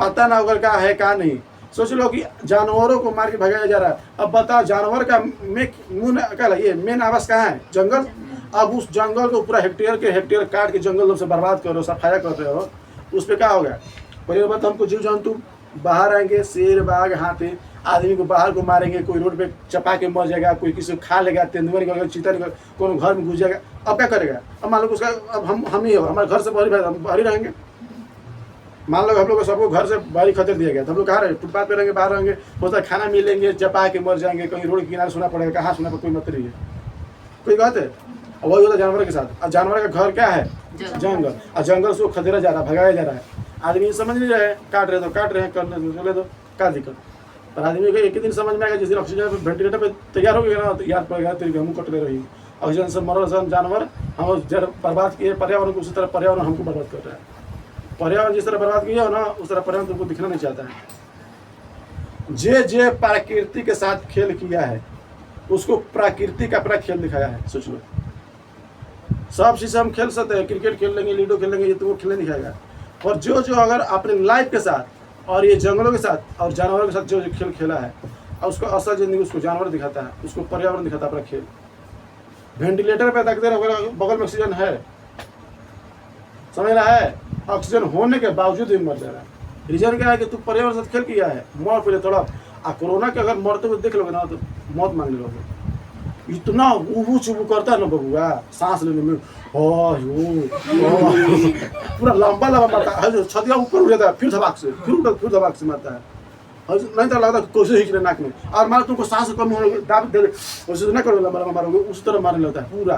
S1: पता ना होगा क्या है क्या नहीं। सोच लो कि जानवरों को मार के भगाया जा रहा है। अब बताओ, जानवर का मेन आवास कहाँ है? जंगल। अब उस जंगल को पूरा हेक्टेयर के हेक्टेयर काट के जंगल से बर्बाद कर रहे हो, सफाया कर रहे हो, उस पर क्या होगा? पहले बात हमको जीव जंतु बाहर आएंगे, शेर बाघ हाथी, आदमी को बाहर को मारेंगे, कोई रोड पे चपा के मर जाएगा, कोई किसी को खा लेगा, तेंदुआ निकल, चीता निकल, कोनो घर में घुस जाएगा। अब क्या करेगा? अब मान लो उसका, अब हम ही हो, हमारे घर से बाहर ही रहेंगे। मान लो हम लोग को सबको घर से बाहरी खतर दिया गया, तो हम लोग कहाँ रहे? फुटपाथ पे रहेंगे, बाहर रहेंगे, होता खाना मिलेंगे, चपा के मर जाएंगे, कहीं रोड के किनारे सोना पड़ेगा। कहाँ सोना पर कोई मत रही है, कोई बात है? और वही होता जानवर के साथ। और जानवर का घर क्या है? जंगल। और जंगल से वो खदेड़ा जा रहा है, भगाया जा रहा है। आदमी समझ नहीं रहे, काट रहे तो काट रहे हैं, करने तो चले दो, क्या दिक्कत? पर आदमी को एक ही दिन समझ में आएगा, जिस दिन ऑक्सीजन वेंटिलेटर पे तैयार हो गया ना, तो याद पड़ेगा तेरे हम कट ले रही ऑक्सीजन से मरो जानवर। हम जब बर्बाद किए पर्यावरण को, उसी तरह पर्यावरण हमको बर्बाद कर रहा है। पर्यावरण जिस तरह बर्बाद किया हो ना, उस तरह पर्यावरण तुमको दिखना नहीं चाहता है। जे प्रकृति के साथ खेल किया है उसको प्रकृति का अपना खेल दिखाया है। सोच लो, सब चीज़ हम खेल सकते हैं, क्रिकेट खेल लेंगे, लूडो खेल लेंगे, ये तुमको खेलने दिखाएगा। और जो अगर अपने लाइफ के साथ और ये जंगलों के साथ और जानवरों के साथ जो खेल खेला है, और उसको असल जिंदगी उसको जानवर दिखाता है, उसको पर्यावरण दिखाता है अपना खेल। वेंटिलेटर पे तक तेरा बगल में ऑक्सीजन है, समझ रहा है, ऑक्सीजन होने के बावजूद भी मर जा रहा है। रीजन क्या है कि तू पर्यावरण के साथ खेल किया है, मर पहले थोड़ा। कोरोना के अगर मरते हुए देख लोगे ना तो मौत मांग लोगे। इतना उबू चुबू करता है ना बबुआ, सांस लेने में पूरा लंबा लंबा मारता है, छतिया ऊपर उड़ जाता है, फिर धमाक से मारता है। और नहीं तो लगता है कैसे हिच रहे नाक में, और मारो तुमको सांस कम होने दाब दे वैसे ना करो, लंबा लंबा मारोगे उस तरह मारने लगता है पूरा।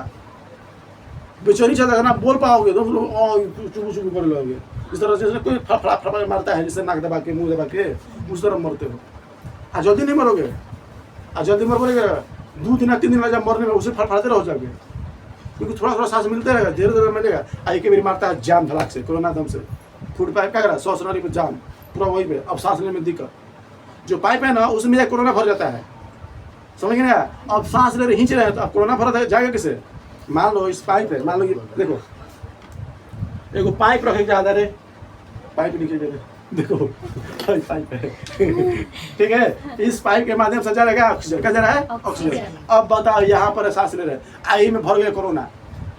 S1: बेचैनी चलता है ना, बोल पाओगे तो चुबू चुबू करने लगोगे। इस तरह से कोई फड़ा मारता है जिससे नाक दबा के मुंह दबा के उस तरह मरते हो। आज जल्दी नहीं मरोगे, आज जल्दी मर बोलेगा 2 दिन 3 दिन जब मरने में उसे फड़फड़ाते रहो जाके, क्योंकि थोड़ा थोड़ा सांस मिलते रहेगा, धीरे धीरे मिलेगा। आई के मेरी मारता है जाम धड़ाक से, कोरोना दम से फूड पाइप क्या करा 100 नाली पे जाम पूरा वहीं पे, अब सांस लेने में दिक्कत। जो पाइप है ना उसमें कोरोना भर जाता है, समझ गए ना। अब सांस ले रहे खींच रहे हैं तो अब कोरोना भर जाएगा किसे। मान लो इस पाइप है, मान लो देखो एगो पाइप रखे ज्यादा रे, पाइप नीचे देखो पाइप है ठीक है, इस पाइप के माध्यम से जा रहा है ऑक्सीजन, क्या जा रहा है ऑक्सीजन। अब बताओ यहाँ पर सांस ले रहे, आई में भर गए कोरोना,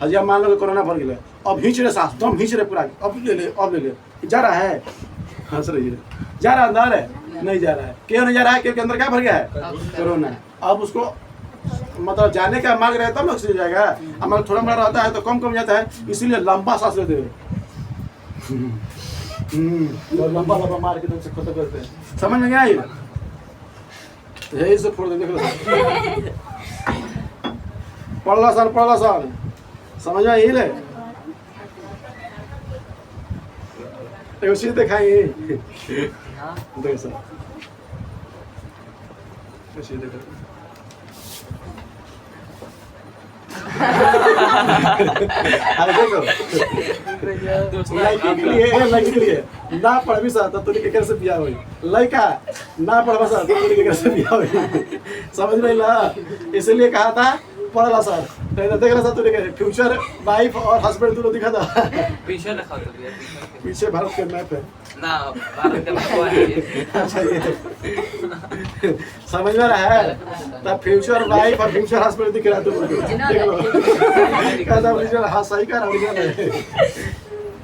S1: हजिया मान लो कोरोना भर गए, अब खींच रहे सांस, दम खींच रहे पूरा, अब ले ले जा रहा है, हंस रही है, जा रहा अंदर है नहीं जा रहा है। क्यों नहीं जा रहा है, क्योंकि अंदर क्या भर गया है कोरोना। अब उसको मतलब जाने का मार्ग रहता है तब ऑक्सीजन जाएगा, अब थोड़ा मोड़ा रहता है तो कम जाता है, इसीलिए लंबा सांस लेते हुए लंबा लंबा मार के तुमसे खत्म करते हैं। समझ में क्या आई, यही से फोड़ दे, देख लो पढ़ला सन समझ में यही ले एगो चीज दिखाई देखो सर, अरे देखो लड़की के लिए ना पढ़बी सा तो तूने केकर से बियाह होई, लड़का ना पढ़बा सा तो तूने केकर से बियाह होई, समझ में ला। इसलिए कहा था पढ़ला सर, नहीं तो देख रहा था तूने फ्यूचर वाइफ और हस्बैंड दोनों दिखा था
S3: पीछे रखा था भैया,
S1: पीछे भारत के मैप है
S3: ना भारत का मैप है।
S1: अच्छा ये समझ में रहा है, तब फ्यूचर वाइफ और फ्यूचर हस्बैंड दिख रहा तुमको, देख लो कहता ओरिजिनल, हाँ सही कह रहा ओरिजिनल है।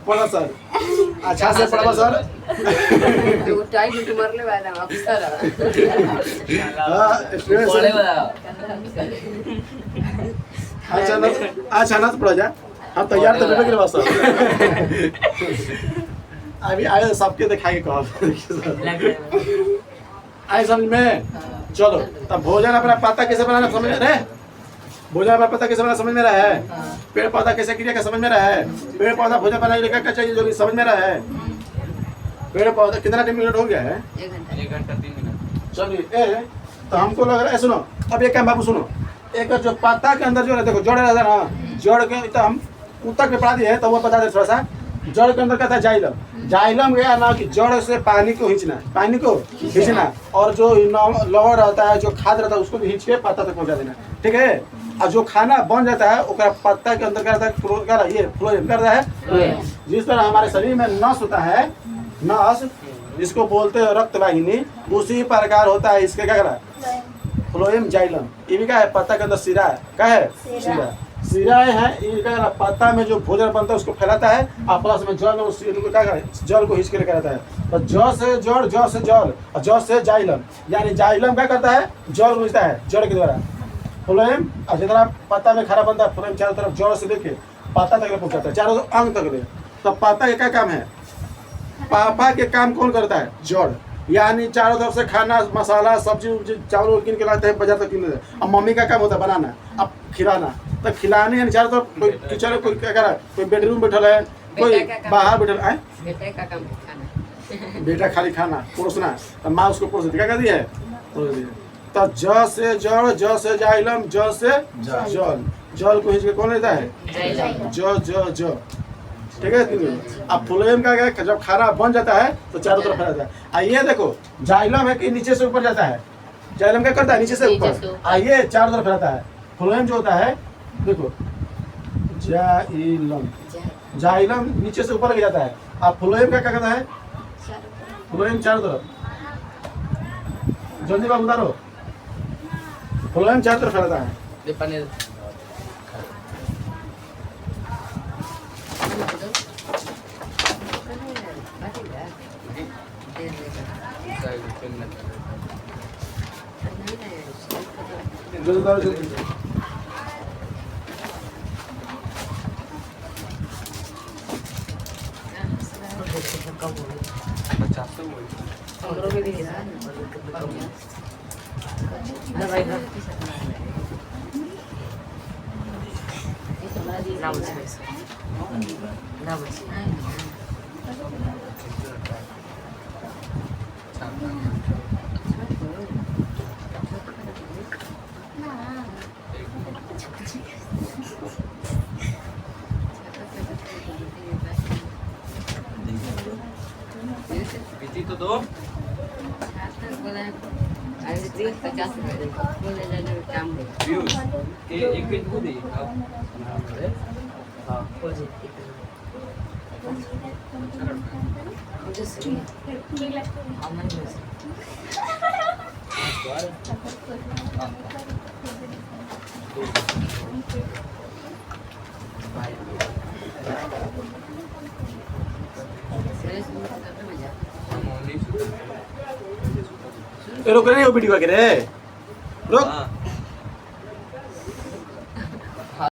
S1: पढ़ा सर, अच्छा से पढ़ा सर,
S5: तो टाइम टू मरले वाला अफसर
S1: हाँ
S3: पढ़े वाला
S1: अच्छा ना तो पढ़ा जा, हम तैयार तो के लिए सर अभी आए सबके दिखाएंगे कॉल आए समझ में। चलो तब भोजन अपना पता कैसे बनाना समझ में रहे, भोजन अपना पता कैसे बनाना समझ में रहा है, पेड़ पौधा कैसे क्रिया का समझ में रहा है, पेड़ पौधा भोजन बनाने क्या चाहिए जो भी समझ में रहा है। पेड़ पौधा कितना मिनट हो गया है,
S3: 1 घंटा 3 मिनट।
S1: चलिए तो हमको लग रहा है, सुनो अब एक काम बाबू सुनो, एक जो पत्ता के अंदर जो है देखो जड़ रहता है ना, जड़ के तो हम उत्तर पे पढ़ा दिए है तो वो बता दे थोड़ा सा। जड़ के अंदर कहता है जाइलम, जाइलम गया ना कि जड़ से पानी को खींचना और जो लवण रहता है जो खाद रहता है उसको भी खींच के पत्ता तक पहुंचा देना, ठीक है। और जो खाना बन जाता है उसका पत्ता के अंदर क्या रहता है, ये फ्लोएम करता है। जिस तरह हमारे शरीर में नस होता है, नस जिसको बोलते हैं रक्त वाहिनी, उसी प्रकार होता है इसके क्या करा फ्लोएम जाइलम। ये भी क्या है पत्ता के अंदर सिरा है, क्या है सिरा है, ये क्या है पत्ता में जो भोजन बनता है उसको फैलाता है, और प्लस में जल उस क्या करे जल को हिंच के लेकर आता है। तो ज से जड़, ज से जल और ज से जाइलम, यानी जाइलम क्या करता है जल को खींचता है जड़ के द्वारा। फ्लोएम और जितना पत्ता में खरा बनता है फ्लोएम चारों तरफ जड़ से लेके पत्ता तक पहुंचाता है, चारों अंग तक ले। तो पत्ता का क्या काम है, पापा के काम कौन करता है जड़, यानी चारों तरफ से खाना मसाला सब्जी चावल किन के लाते हैं बाजार तक किन। अब मम्मी का काम होता है बनाना, अब खिलाना, तो खिलाने यानी चारों तरफ कोई किचन में कोई क्या कर रहा है, कोई बेडरूम बैठल है, कोई बाहर बैठल है,
S5: बेटे का काम खाना,
S1: बेटा खाली खाना परोसना, तो माँ उसको परोस क्या कर दी है परोस दी। तो ज से जड़, ज से जाइलम, ज से जल, जल को खींच के कौन लेता है ज, ठीक है। अब फ्लोएम का क्या जब खाना बन जाता है तो चारों तरफ फैलाता है। ये देखो जाइलम है कि नीचे से ऊपर जाता है, जाइलम क्या करता है नीचे से ऊपर, आइए चारों तरफ फैलाता है। फ्लोएम जो होता है देखो जाइलम, जाइलम नीचे से ऊपर लग जाता है, अब फ्लोएम क्या करता है फ्लोएम चारों तरफ जल्दी बाबू उतारो फ्लोएम चारों तरफ फैलता है
S4: दे पनीर
S1: जल्दी उतारो जल्दी
S3: किती तो दो व्यूज ते एक किती दे हां
S1: रुक रहे हो वीडियो के रे रुक
S3: हां